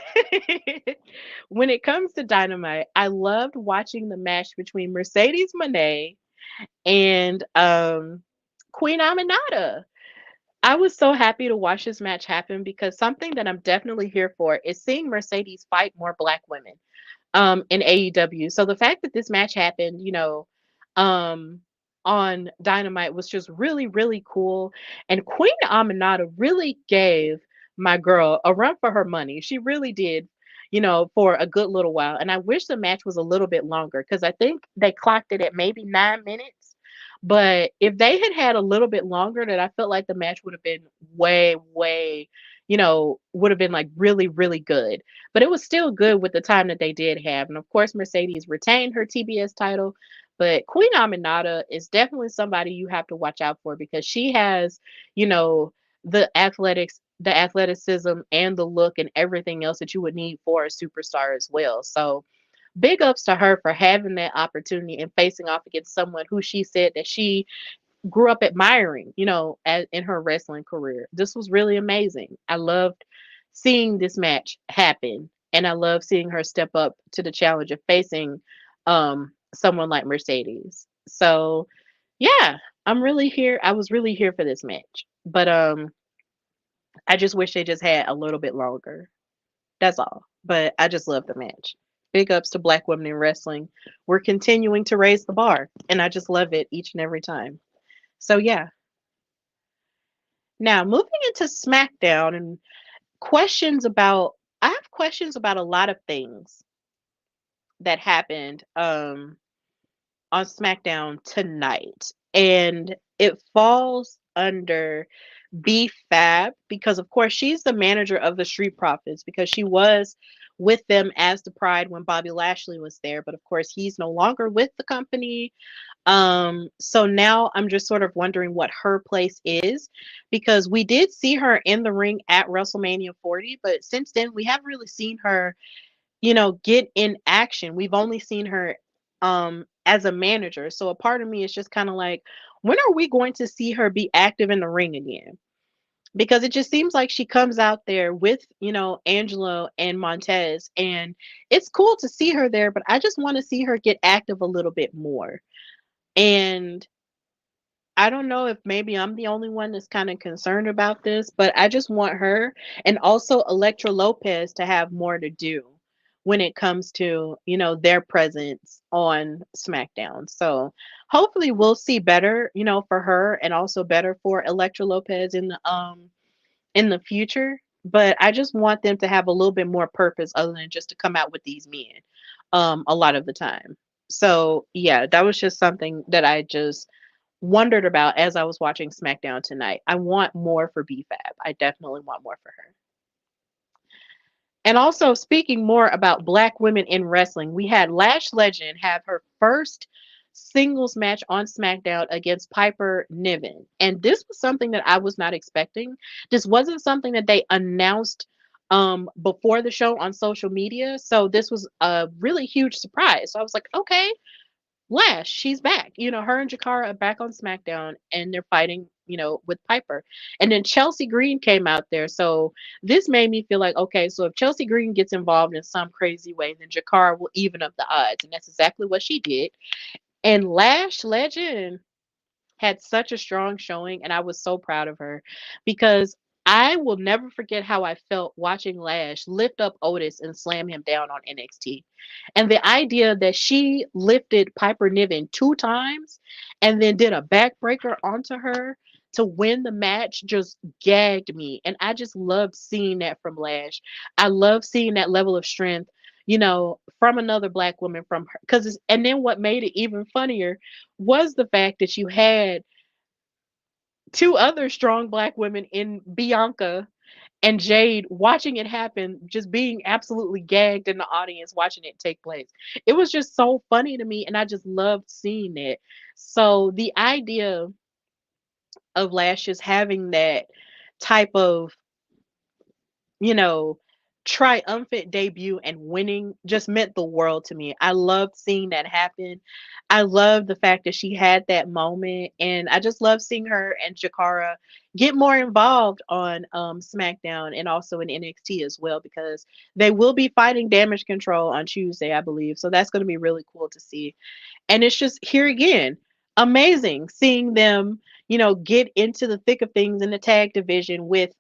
when it comes to Dynamite, I loved watching the match between Mercedes Moné and Queen Aminata. I was so happy to watch this match happen because something that I'm definitely here for is seeing Mercedes fight more black women in AEW. So the fact that this match happened, um, on Dynamite was just really, really cool. And Queen Aminata really gave my girl a run for her money. She really did, for a good little while. And I wish the match was a little bit longer because I think they clocked it at maybe 9 minutes. But if they had had a little bit longer, then I felt like the match would have been way, way, would have been like really, really good. But it was still good with the time that they did have. And of course, Mercedes retained her TBS title. But Queen Aminata is definitely somebody you have to watch out for because she has, you know, the athleticism and the look and everything else that you would need for a superstar as well. So big ups to her for having that opportunity and facing off against someone who she said that she grew up admiring, in her wrestling career. This was really amazing. I loved seeing this match happen, and I love seeing her step up to the challenge of facing someone like Mercedes. So, yeah, I'm really here. I was really here for this match, but I just wish they just had a little bit longer. That's all. But I just love the match. Big ups to Black women in wrestling. We're continuing to raise the bar, and I just love it each and every time. So, yeah. Now, moving into SmackDown and questions about, I have questions about a lot of things that happened on SmackDown tonight. And it falls under B Fab because, of course, she's the manager of the Street Profits because she was with them as the Pride when Bobby Lashley was there. But of course, he's no longer with the company. So now I'm just sort of wondering what her place is because we did see her in the ring at WrestleMania 40, but since then we haven't really seen her, get in action. We've only seen her as a manager. So a part of me is just kind of like, when are we going to see her be active in the ring again? Because it just seems like she comes out there with, Angelo and Montez, and it's cool to see her there, but I just want to see her get active a little bit more. And I don't know if maybe I'm the only one that's kind of concerned about this, but I just want her and also Electra Lopez to have more to do when it comes to, their presence on SmackDown. So hopefully we'll see better, for her and also better for Electra Lopez in the future. But I just want them to have a little bit more purpose other than just to come out with these men a lot of the time. So yeah, that was just something that I just wondered about as I was watching SmackDown tonight. I want more for BFAB. I definitely want more for her. And also, speaking more about Black women in wrestling, we had Lash Legend have her first singles match on SmackDown against Piper Niven. And this was something that I was not expecting. This wasn't something that they announced before the show on social media. So this was a really huge surprise. So I was like, okay, Lash, she's back. Her and Jakara are back on SmackDown and they're fighting, with Piper. And then Chelsea Green came out there. So this made me feel like, okay, so if Chelsea Green gets involved in some crazy way, then Jakara will even up the odds. And that's exactly what she did. And Lash Legend had such a strong showing, and I was so proud of her because I will never forget how I felt watching Lash lift up Otis and slam him down on NXT. And the idea that she lifted Piper Niven 2 times and then did a backbreaker onto her to win the match just gagged me. And I just loved seeing that from Lash. I love seeing that level of strength, from another Black woman from her. And then what made it even funnier was the fact that you had two other strong Black women in Bianca and Jade watching it happen, just being absolutely gagged in the audience watching it take place. It was just so funny to me, and I just loved seeing it. So the idea of Lashes having that type of, you know, triumphant debut and winning just meant the world to me. I loved seeing that happen. I love the fact that she had that moment, and I just love seeing her and Jakara get more involved on SmackDown and also in NXT as well because they will be fighting Damage Control on Tuesday, I believe. So that's going to be really cool to see. And it's just here again, amazing seeing them, get into the thick of things in the tag division with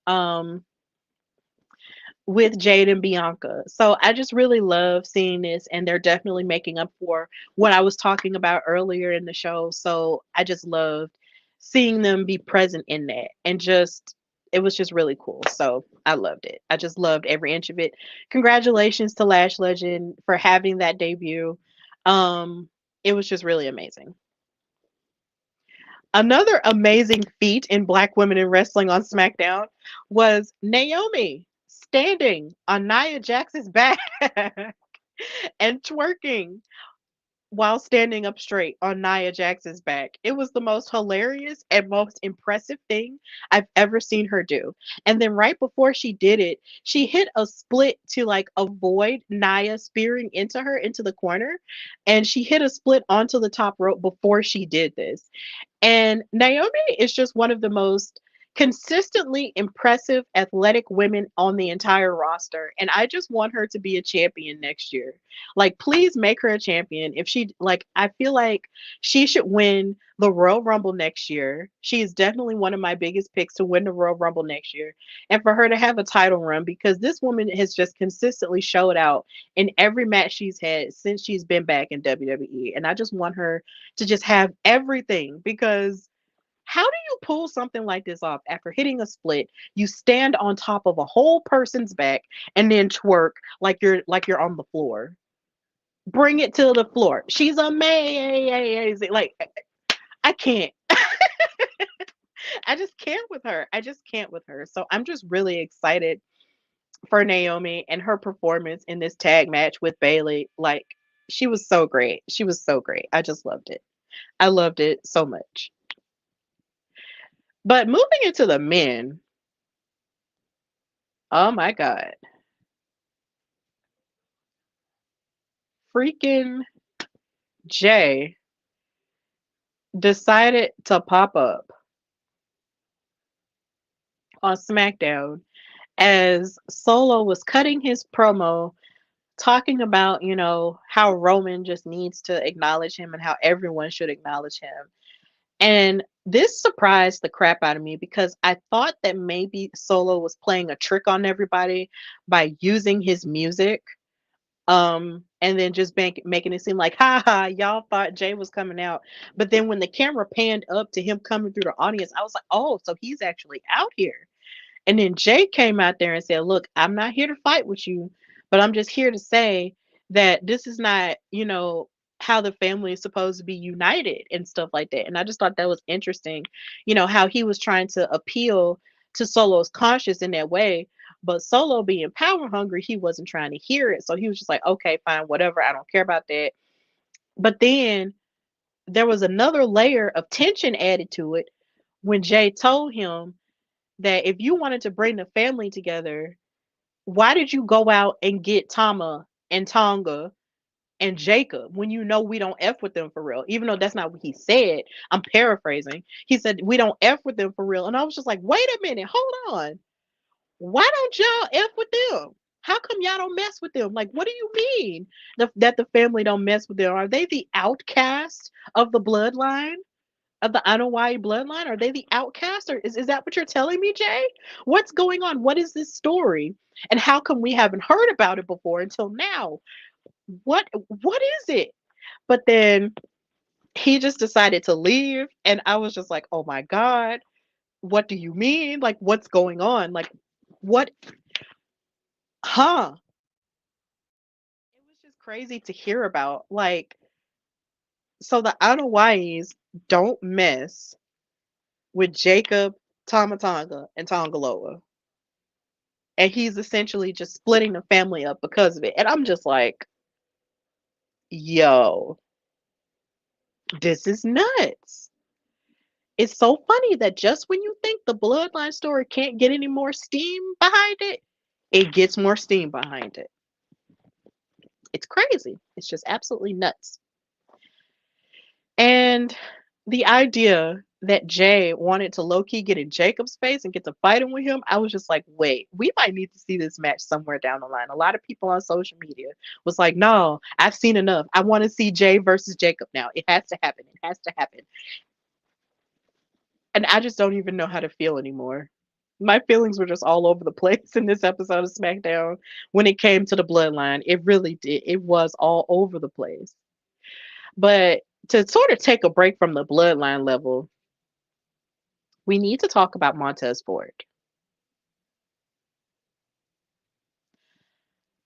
Jade and Bianca. So I just really love seeing this, and they're definitely making up for what I was talking about earlier in the show. So I just loved seeing them be present in that, and just it was just really cool. So I loved it. I just loved every inch of it. Congratulations to Lash Legend for having that debut. It was just really amazing. Another amazing feat in Black women in wrestling on SmackDown was Naomi standing on Nia Jax's back and twerking while standing up straight on Nia Jax's back. It was the most hilarious and most impressive thing I've ever seen her do. And then right before she did it, she hit a split to like avoid Nia spearing into her into the corner. And she hit a split onto the top rope before she did this. And Naomi is just one of the most consistently impressive athletic women on the entire roster. And I just want her to be a champion next year. Like, please make her a champion. If she, like, I feel like she should win the Royal Rumble next year. She is definitely one of my biggest picks to win the Royal Rumble next year. And for her to have a title run because this woman has just consistently showed out in every match she's had since she's been back in WWE. And I just want her to just have everything because how do you pull something like this off after hitting a split? You stand on top of a whole person's back and then twerk like you're on the floor. Bring it to the floor. She's amazing. Like I can't. I just can't with her. I just can't with her. So I'm just really excited for Naomi and her performance in this tag match with Bailey. Like she was so great. She was so great. I just loved it. I loved it so much. But moving into the men, oh my God. Freaking Jay decided to pop up on SmackDown as Solo was cutting his promo talking about, how Roman just needs to acknowledge him and how everyone should acknowledge him. And this surprised the crap out of me because I thought that maybe Solo was playing a trick on everybody by using his music. And then just making it seem like, ha ha, y'all thought Jay was coming out. But then when the camera panned up to him coming through the audience, I was like, oh, so he's actually out here. And then Jay came out there and said, look, I'm not here to fight with you, but I'm just here to say that this is not, how the family is supposed to be united and stuff like that. And I just thought that was interesting, how he was trying to appeal to Solo's conscience in that way. But Solo being power hungry, he wasn't trying to hear it. So he was just like, okay, fine, whatever. I don't care about that. But then there was another layer of tension added to it when Jay told him that if you wanted to bring the family together, why did you go out and get Tama and Tonga and Jacob when you know we don't F with them for real? Even though that's not what he said. I'm paraphrasing. He said, we don't F with them for real. And I was just like, wait a minute, hold on. Why don't y'all F with them? How come y'all don't mess with them? Like, what do you mean that the family don't mess with them? Are they the outcast of the bloodline? Of the Anoa'i bloodline? Are they the outcast? Or is that what you're telling me, Jay? What's going on? What is this story? And how come we haven't heard about it before until now? What is it? But then he just decided to leave. And I was just like, oh my God, what do you mean? Like, what's going on? Like, what? Huh? It was just crazy to hear about. Like, so the Anawais don't mess with Jacob, Tamatanga, and Tongaloa. And he's essentially just splitting the family up because of it. And I'm just like, yo, this is nuts. It's so funny that just when you think the bloodline story can't get any more steam behind it, it gets more steam behind it. It's crazy. It's just absolutely nuts. And the idea that Jay wanted to low key get in Jacob's face and get to fighting with him, I was just like, wait, we might need to see this match somewhere down the line. A lot of people on social media was like, no, I've seen enough. I want to see Jay versus Jacob now. It has to happen. It has to happen. And I just don't even know how to feel anymore. My feelings were just all over the place in this episode of SmackDown when it came to the bloodline. It really did. It was all over the place. But to sort of take a break from the bloodline level, we need to talk about Montez Ford.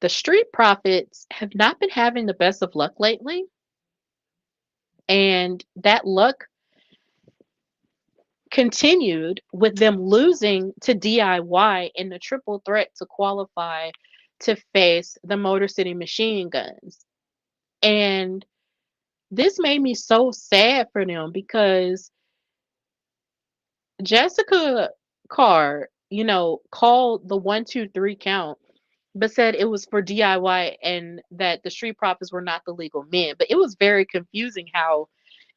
The Street Profits have not been having the best of luck lately. And that luck continued with them losing to DIY in the triple threat to qualify to face the Motor City Machine Guns. And this made me so sad for them because Jessica Carr, called the 1, 2, 3 count, but said it was for DIY and that the Street Profits were not the legal men. But it was very confusing how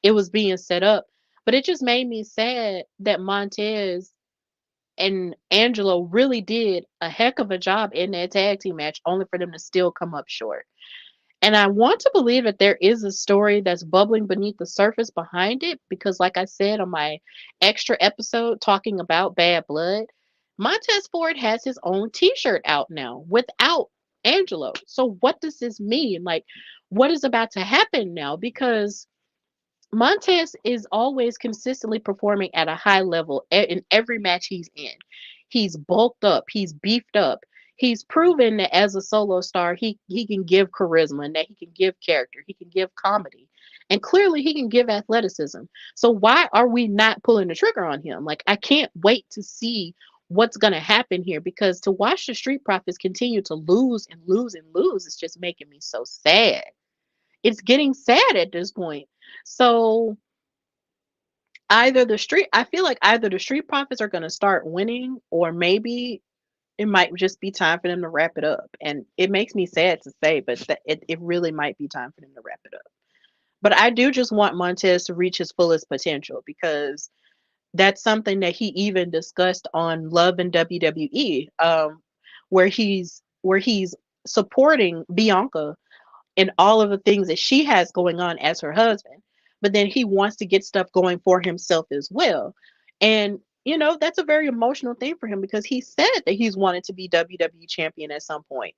it was being set up. But it just made me sad that Montez and Angelo really did a heck of a job in that tag team match, only for them to still come up short. And I want to believe that there is a story that's bubbling beneath the surface behind it because, like I said on my extra episode talking about Bad Blood, Montez Ford has his own t shirt out now without Angelo. So, what does this mean? Like, what is about to happen now? Because Montez is always consistently performing at a high level in every match he's in. He's bulked up, he's beefed up. He's proven that as a solo star, he can give charisma and that he can give character, he can give comedy. And clearly he can give athleticism. So why are we not pulling the trigger on him? Like I can't wait to see what's going to happen here because to watch the Street Profits continue to lose and lose and lose is just making me so sad. It's getting sad at this point. So I feel like either the Street Profits are going to start winning or maybe it might just be time for them to wrap it up. And it makes me sad to say, but it really might be time for them to wrap it up. But I do just want Montez to reach his fullest potential because that's something that he even discussed on Love and WWE, where he's supporting Bianca and all of the things that she has going on as her husband. But then he wants to get stuff going for himself as well. And, that's a very emotional thing for him because he said that he's wanted to be WWE champion at some point.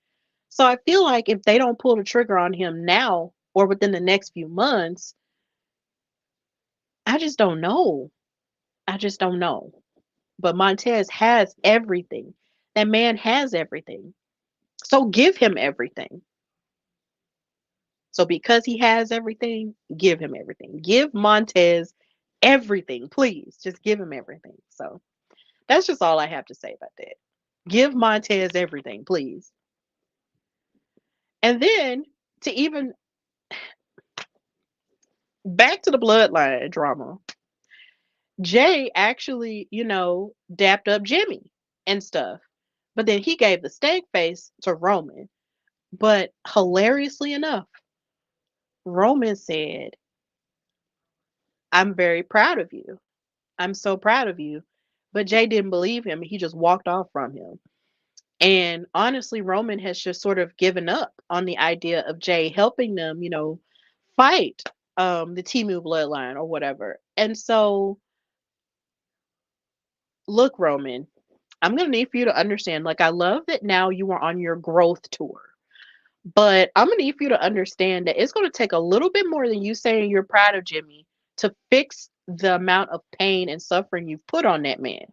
So I feel like if they don't pull the trigger on him now or within the next few months, I just don't know. I just don't know. But Montez has everything. That man has everything. So give him everything. So because he has everything, give him everything. Give Montez everything, please. Just give him everything. So that's just all I have to say about that. Give Montez everything, please. And then to even back to the bloodline drama, Jay actually, dapped up Jimmy and stuff. But then he gave the steak face to Roman. But hilariously enough, Roman said, I'm very proud of you. I'm so proud of you. But Jay didn't believe him. He just walked off from him. And honestly, Roman has just sort of given up on the idea of Jay helping them, fight the Timu bloodline or whatever. And so, look, Roman, I'm going to need for you to understand. Like, I love that now you are on your growth tour. But I'm gonna need for you to understand that it's gonna take a little bit more than you saying you're proud of Jimmy to fix the amount of pain and suffering you've put on that man.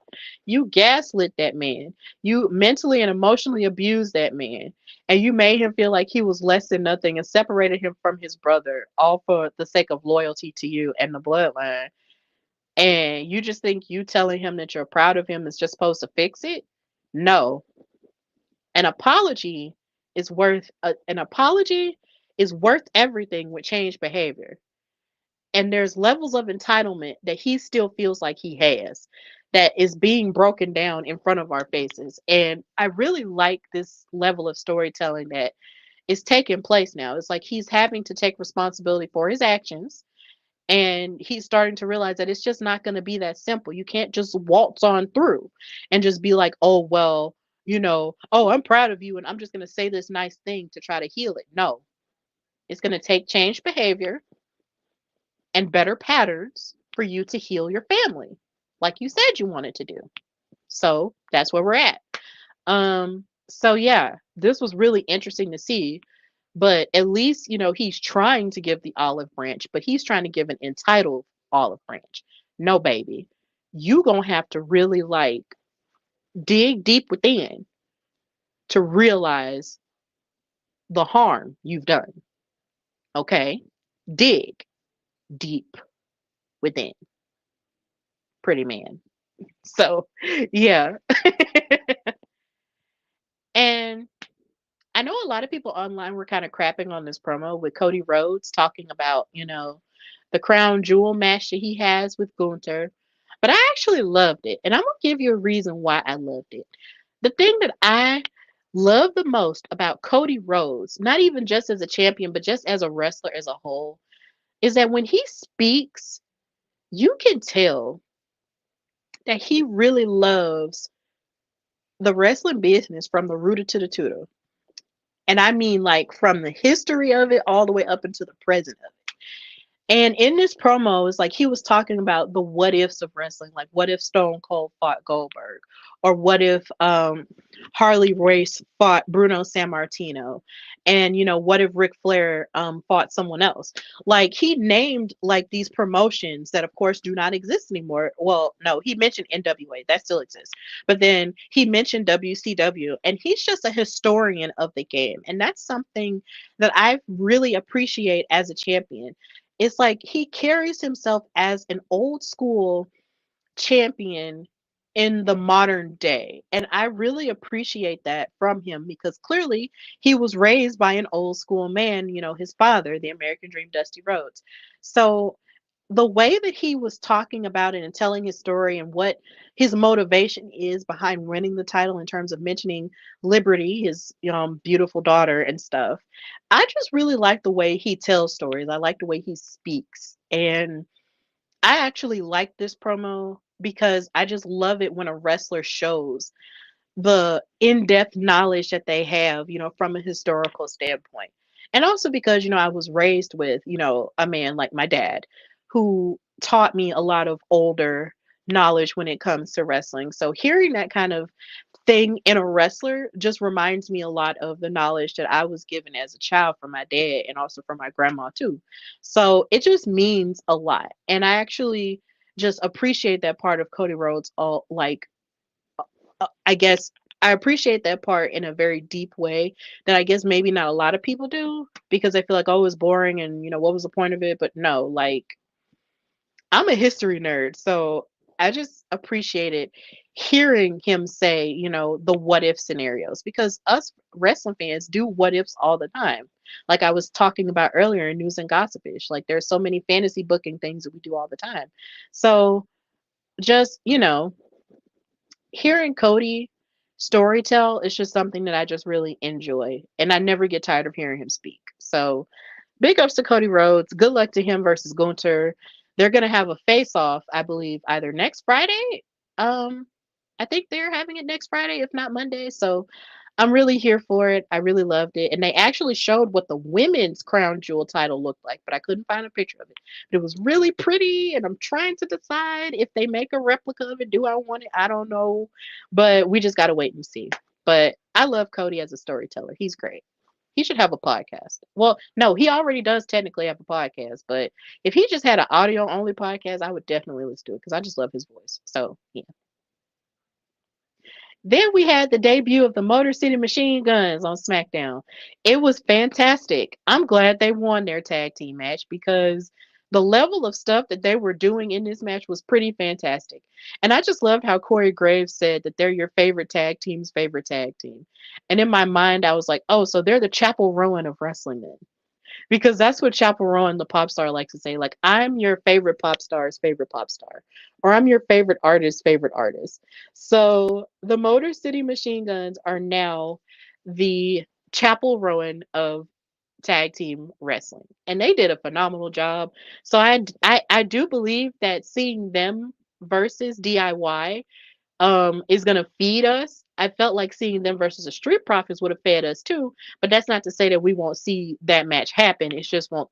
You gaslit that man. You mentally and emotionally abused that man. And you made him feel like he was less than nothing and separated him from his brother, all for the sake of loyalty to you and the bloodline. And you just think you telling him that you're proud of him is just supposed to fix it? No, an apology an apology is worth everything with change behavior. And there's levels of entitlement that he still feels like he has that is being broken down in front of our faces. And I really like this level of storytelling that is taking place now. It's like he's having to take responsibility for his actions and he's starting to realize that it's just not going to be that simple. You can't just waltz on through and just be like, oh, well, oh, I'm proud of you. And I'm just going to say this nice thing to try to heal it. No, it's going to take change behavior and better patterns for you to heal your family, like you said you wanted to do. So that's where we're at. So yeah, this was really interesting to see. But at least, he's trying to give the olive branch, but he's trying to give an entitled olive branch. No, baby. You gonna have to really like dig deep within to realize the harm you've done. Okay? Dig deep within. pretty man. So, yeah. And I know a lot of people online were kind of crapping on this promo with Cody Rhodes talking about, the crown jewel match that he has with Gunther. But I actually loved it. And I'm going to give you a reason why I loved it. The thing that I love the most about Cody Rhodes, not even just as a champion, but just as a wrestler as a whole, is that when he speaks, you can tell that he really loves the wrestling business from the rooter to the tutor. And I mean, like, from the history of it all the way up into the present of it. And in this promo, it's like he was talking about the what ifs of wrestling, like what if Stone Cold fought Goldberg, or what if Harley Race fought Bruno Sammartino, and what if Ric Flair fought someone else? Like, he named like these promotions that, of course, do not exist anymore. Well, no, he mentioned NWA, that still exists, but then he mentioned WCW, and he's just a historian of the game, and that's something that I really appreciate as a champion. It's like he carries himself as an old school champion in the modern day. And I really appreciate that from him because clearly he was raised by an old school man, his father, the American Dream, Dusty Rhodes. So the way that he was talking about it and telling his story and what his motivation is behind winning the title in terms of mentioning Liberty, his beautiful daughter and stuff. I just really like the way he tells stories. I like the way he speaks. And I actually like this promo because I just love it when a wrestler shows the in-depth knowledge that they have, from a historical standpoint. And also because, I was raised with, a man like my dad who taught me a lot of older knowledge when it comes to wrestling. So hearing that kind of thing in a wrestler just reminds me a lot of the knowledge that I was given as a child from my dad and also from my grandma too. So it just means a lot. And I actually just appreciate that part of Cody Rhodes all like I guess I appreciate that part in a very deep way that I guess maybe not a lot of people do because I feel like, oh, it's boring and, what was the point of it? But no, like, I'm a history nerd. So I just appreciated hearing him say, the what if scenarios because us wrestling fans do what ifs all the time. Like I was talking about earlier in News and Gossipish, like there's so many fantasy booking things that we do all the time. So just, hearing Cody storytell is just something that I just really enjoy, and I never get tired of hearing him speak. So, big ups to Cody Rhodes. Good luck to him versus Gunter. They're gonna have a face off, I believe, either next Friday. Um, I think they're having it next Friday, if not Monday. So I'm really here for it. I really loved it. And they actually showed what the women's crown jewel title looked like, but I couldn't find a picture of it. But it was really pretty, and I'm trying to decide if they make a replica of it. Do I want it? I don't know. But we just got to wait and see. But I love Cody as a storyteller. He's great. He should have a podcast. Well, no, he already does technically have a podcast, but if he just had an audio only podcast, I would definitely listen to it because I just love his voice. So, yeah. Then we had the debut of the Motor City Machine Guns on SmackDown. It was fantastic. I'm glad they won their tag team match because the level of stuff that they were doing in this match was pretty fantastic. And I just loved how Corey Graves said that they're your favorite tag team's favorite tag team. And in my mind, I was like, oh, so they're the Chapel Rowan of wrestling then because that's what Chaperone, the pop star, likes to say. Like, I'm your favorite pop star's favorite pop star, or I'm your favorite artist's favorite artist. So the Motor City Machine Guns are now the Chapel Rowan of tag team wrestling, and they did a phenomenal job. So I do believe that seeing them versus DIY is going to feed us. I felt like seeing them versus the Street Profits would have fed us too, but that's not to say that we won't see that match happen. It just won't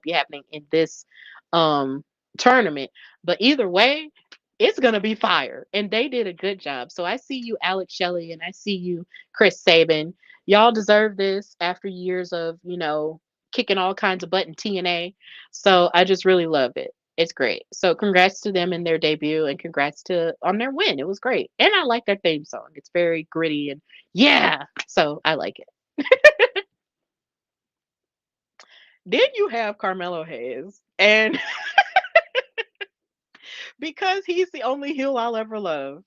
be happening in this um tournament. But either way, it's going to be fire, and they did a good job. So I see you, Alex Shelley, and I see you, Chris Sabin. Y'all deserve this after years of, kicking all kinds of butt in TNA. So I just really love it. It's great. So congrats to them in their debut and congrats to on their win. It was great. And I like their theme song. It's very gritty and yeah. So I like it. Then you have Carmelo Hayes. And because he's the only heel I'll ever love.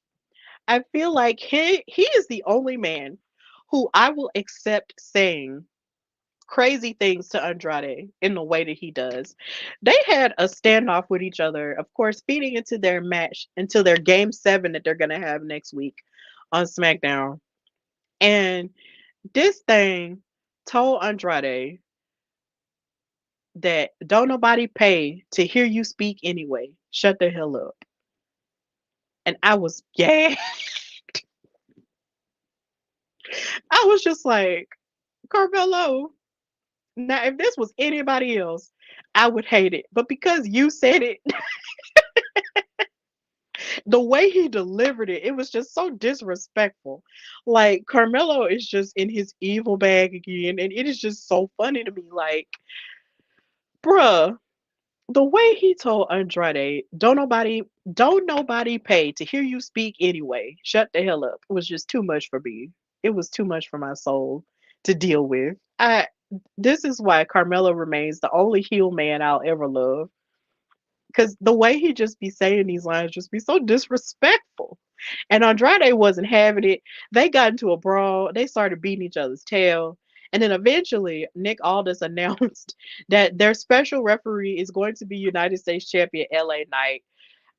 I feel like he is the only man who I will accept saying crazy things to Andrade in the way that he does. They had a standoff with each other, of course, feeding into their match, into their game 7 that they're going to have next week on SmackDown. And this thing told Andrade that don't nobody pay to hear you speak anyway. Shut the hell up. And I was, yeah, I was just like, Carmelo, now if this was anybody else, I would hate it. But because you said it, the way he delivered it, it was just so disrespectful. Like Carmelo is just in his evil bag again, and it is just so funny to me. Like, bruh, the way he told Andrade, don't nobody pay to hear you speak anyway. Shut the hell up. It was just too much for me. It was too much for my soul to deal with. I This is why Carmelo remains the only heel man I'll ever love. Cause the way he just be saying these lines just be so disrespectful. And Andrade wasn't having it. They got into a brawl. They started beating each other's tail. And then eventually, Nick Aldis announced that their special referee is going to be United States champion LA Knight.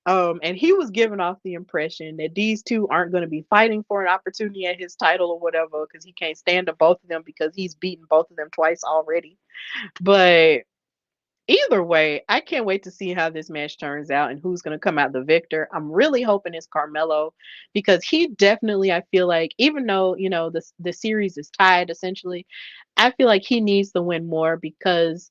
And he was giving off the impression that these two aren't going to be fighting for an opportunity at his title or whatever, because he can't stand to both of them because he's beaten both of them twice already. But either way, I can't wait to see how this match turns out and who's going to come out the victor. I'm really hoping it's Carmelo because he definitely, I feel like, even though, the series is tied essentially, I feel like he needs to win more because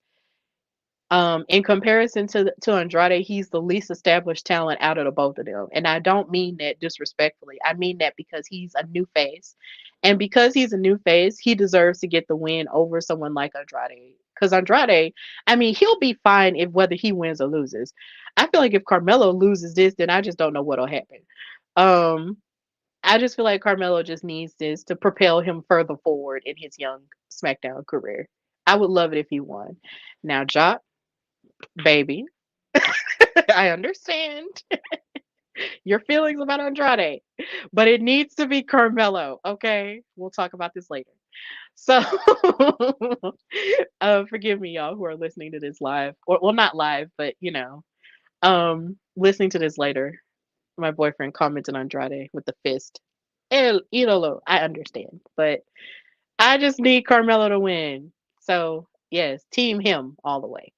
in comparison to Andrade, he's the least established talent out of the both of them. And I don't mean that disrespectfully. I mean that because he's a new face. And because he's a new face, he deserves to get the win over someone like Andrade. Because Andrade, I mean, he'll be fine if whether he wins or loses. I feel like if Carmelo loses this, then I just don't know what'll happen. Um, I just feel like Carmelo just needs this to propel him further forward in his young SmackDown career. I would love it if he won. Now, Jock, baby, I understand your feelings about Andrade, but it needs to be Carmelo, okay? We'll talk about this later. So, forgive me, y'all, who are listening to this live, or well, not live, but listening to this later. My boyfriend commented on Andrade with the fist. El idolo, I understand, but I just need Carmelo to win. So, yes, team him all the way.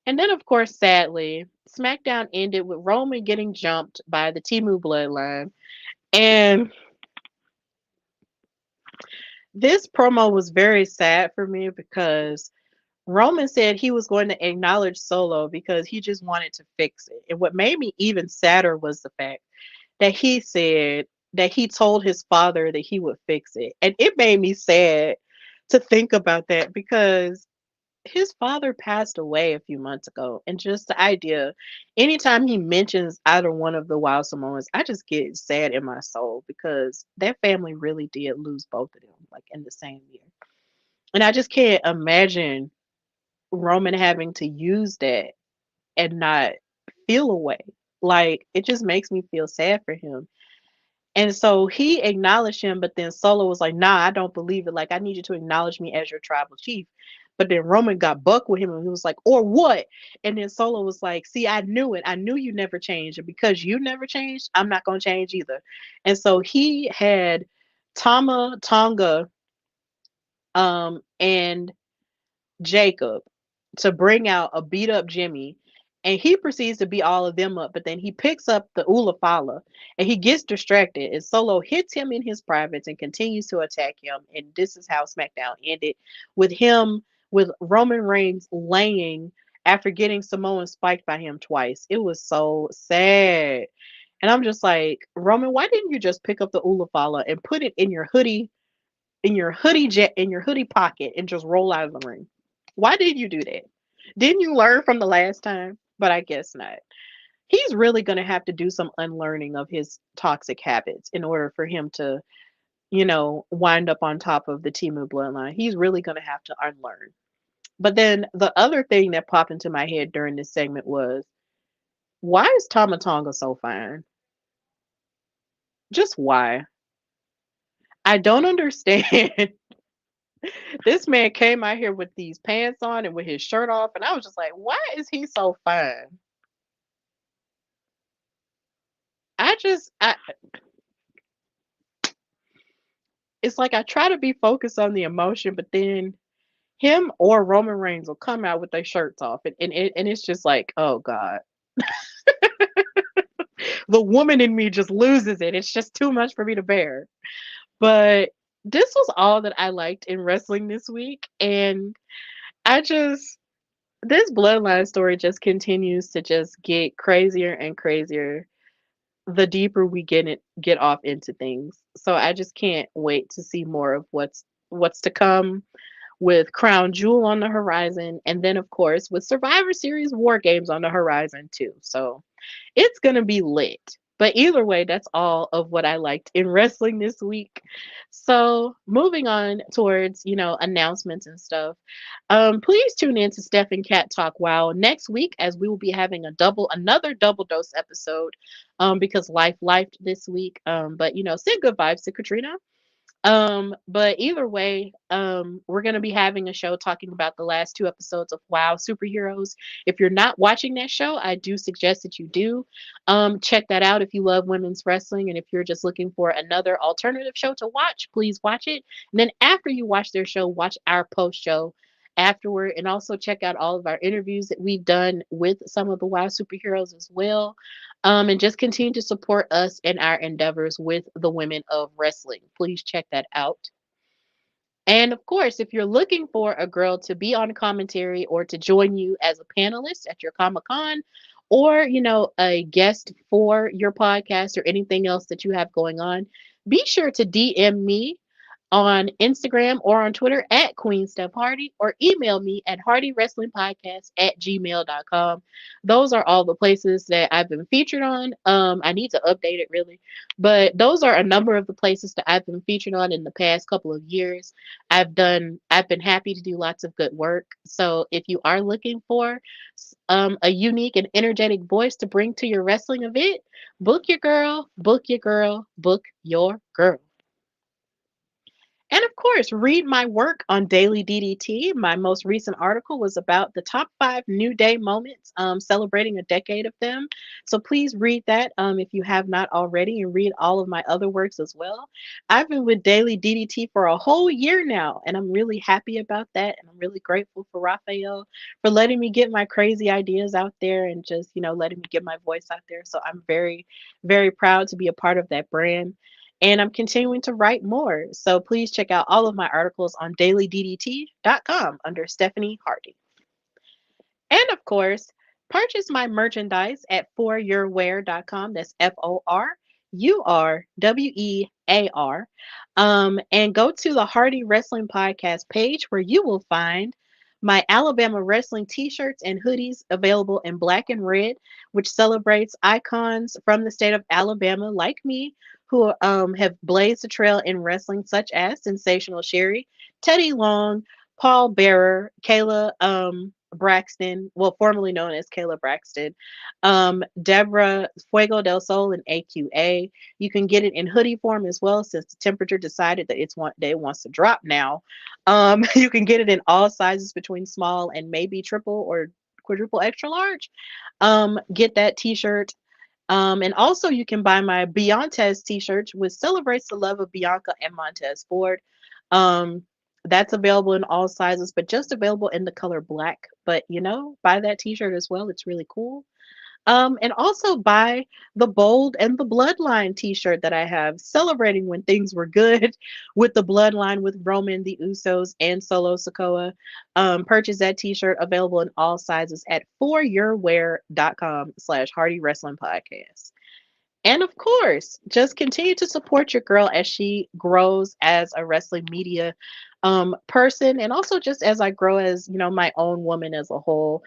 And then, of course, sadly, SmackDown ended with Roman getting jumped by the Timu bloodline. And this promo was very sad for me because Roman said he was going to acknowledge Solo because he just wanted to fix it. And what made me even sadder was the fact that he said that he told his father that he would fix it. And it made me sad to think about that because his father passed away a few months ago, and just the idea, anytime he mentions either one of the Wild Samoans, I just get sad in my soul because that family really did lose both of them, like in the same year. And I just can't imagine Roman having to use that and not feel a way. Like it just makes me feel sad for him. And so he acknowledged him, but then Solo was like, nah, I don't believe it. Like, I need you to acknowledge me as your tribal chief. But then Roman got buck with him and he was like, or what? And then Solo was like, see, I knew it. I knew you never changed. And because you never changed, I'm not going to change either. And so he had Tama Tonga and Jacob to bring out a beat up Jimmy. And he proceeds to beat all of them up, but then he picks up the Ulafala and he gets distracted. And Solo hits him in his privates and continues to attack him. And this is how SmackDown ended with Roman Reigns laying after getting Samoan spiked by him twice. It was so sad. And I'm just like, Roman, why didn't you just pick up the Ulafala and put it in your hoodie, in your hoodie pocket and just roll out of the ring? Why did you do that? Didn't you learn from the last time? But I guess not. He's really going to have to do some unlearning of his toxic habits in order for him to, wind up on top of the Timu bloodline. He's really going to have to unlearn. But then the other thing that popped into my head during this segment was Why is Tamatonga so fine? Just why? I don't understand. This man came out here with these pants on and with his shirt off, and I was just like, why is he so fine? I it's like I try to be focused on the emotion, but then him or Roman Reigns will come out with their shirts off, and it's just like, oh god, the woman in me just loses it. It's just too much for me to bear. But this was all that I liked in wrestling this week, and I just this bloodline story just continues to just get crazier and crazier the deeper we get off into things. So I just can't wait to see more of what's to come with Crown Jewel on the horizon, and then of course with Survivor Series War Games on the horizon too. So it's gonna be lit. But either way, that's all of what I liked in wrestling this week. So moving on towards, announcements and stuff. Please tune in to Steph and Cat Talk Wow next week, as we will be having another double dose episode, because life lifed this week. But send good vibes to Katrina. But either way, we're gonna be having a show talking about the last two episodes of WoW Superheroes. If you're not watching that show, I do suggest that you do. Check that out if you love women's wrestling, and if you're just looking for another alternative show to watch, please watch it. And then after you watch their show, watch our post show afterward, and also check out all of our interviews that we've done with some of the WoW superheroes as well. And just continue to support us in our endeavors with the women of wrestling. Please check that out. And of course, if you're looking for a girl to be on commentary or to join you as a panelist at your Comic Con, or a guest for your podcast or anything else that you have going on, be sure to DM me on Instagram or on Twitter at Queen Steph Hardy, or email me at hardywrestlingpodcast@gmail.com. Those are all the places that I've been featured on. I need to update it really, but those are a number of the places that I've been featured on in the past couple of years. I've been happy to do lots of good work. So if you are looking for a unique and energetic voice to bring to your wrestling event, book your girl, book your girl, book your girl. And of course, read my work on Daily DDT. My most recent article was about the top 5 New Day moments, celebrating a decade of them. So please read that, if you have not already, and read all of my other works as well. I've been with Daily DDT for a whole year now, and I'm really happy about that. And I'm really grateful for Raphael for letting me get my crazy ideas out there, and just, letting me get my voice out there. So I'm very, very proud to be a part of that brand, and I'm continuing to write more. So please check out all of my articles on dailyddt.com under Stephanie Hardy. And of course, purchase my merchandise at foryourwear.com. That's FORURWEAR. And go to the Hardy Wrestling Podcast page, where you will find my Alabama wrestling t-shirts and hoodies available in black and red, which celebrates icons from the state of Alabama like me, who have blazed a trail in wrestling, such as Sensational Sherry, Teddy Long, Paul Bearer, Kayla Braxton, well, formerly known as Kayla Braxton, Deborah Fuego del Sol, and AQA. You can get it in hoodie form as well, since the temperature decided that it wants to drop now. You can get it in all sizes between small and maybe triple or quadruple extra large. Get that t-shirt. And also, you can buy my Beyonce's t-shirt, which celebrates the love of Bianca and Montez Ford. Um, that's available in all sizes, but just available in the color black. But buy that t-shirt as well. It's really cool. And also buy the Bold and the Bloodline t-shirt that I have, celebrating when things were good with the Bloodline, with Roman, the Usos, and Solo Sikoa. Purchase that t-shirt, available in all sizes at foryourwear.com/Hardy Wrestling Podcast. And of course, just continue to support your girl as she grows as a wrestling media person, and also just as I grow as, my own woman as a whole.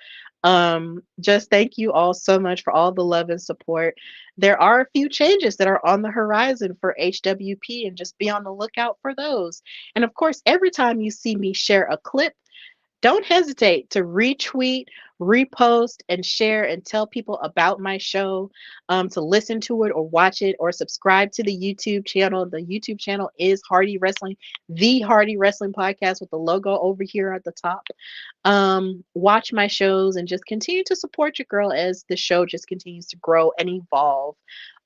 Just thank you all so much for all the love and support. There are a few changes that are on the horizon for HWP, and just be on the lookout for those. And of course, every time you see me share a clip Don't hesitate to retweet, repost, and share and tell people about my show, to listen to it or watch it or subscribe to the YouTube channel. The YouTube channel is Hardy Wrestling, the Hardy Wrestling Podcast with the logo over here at the top. Watch my shows and just continue to support your girl as the show just continues to grow and evolve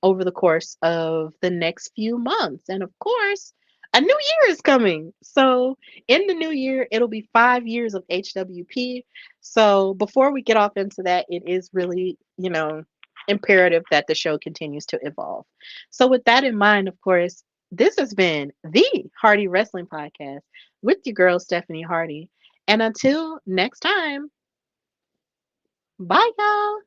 over the course of the next few months. And of course, a new year is coming. So, in the new year, it'll be 5 years of HWP. So, before we get off into that, it is really, imperative that the show continues to evolve. So, with that in mind, of course, this has been the Hardy Wrestling Podcast with your girl, Stephanie Hardy. And until next time, bye, y'all.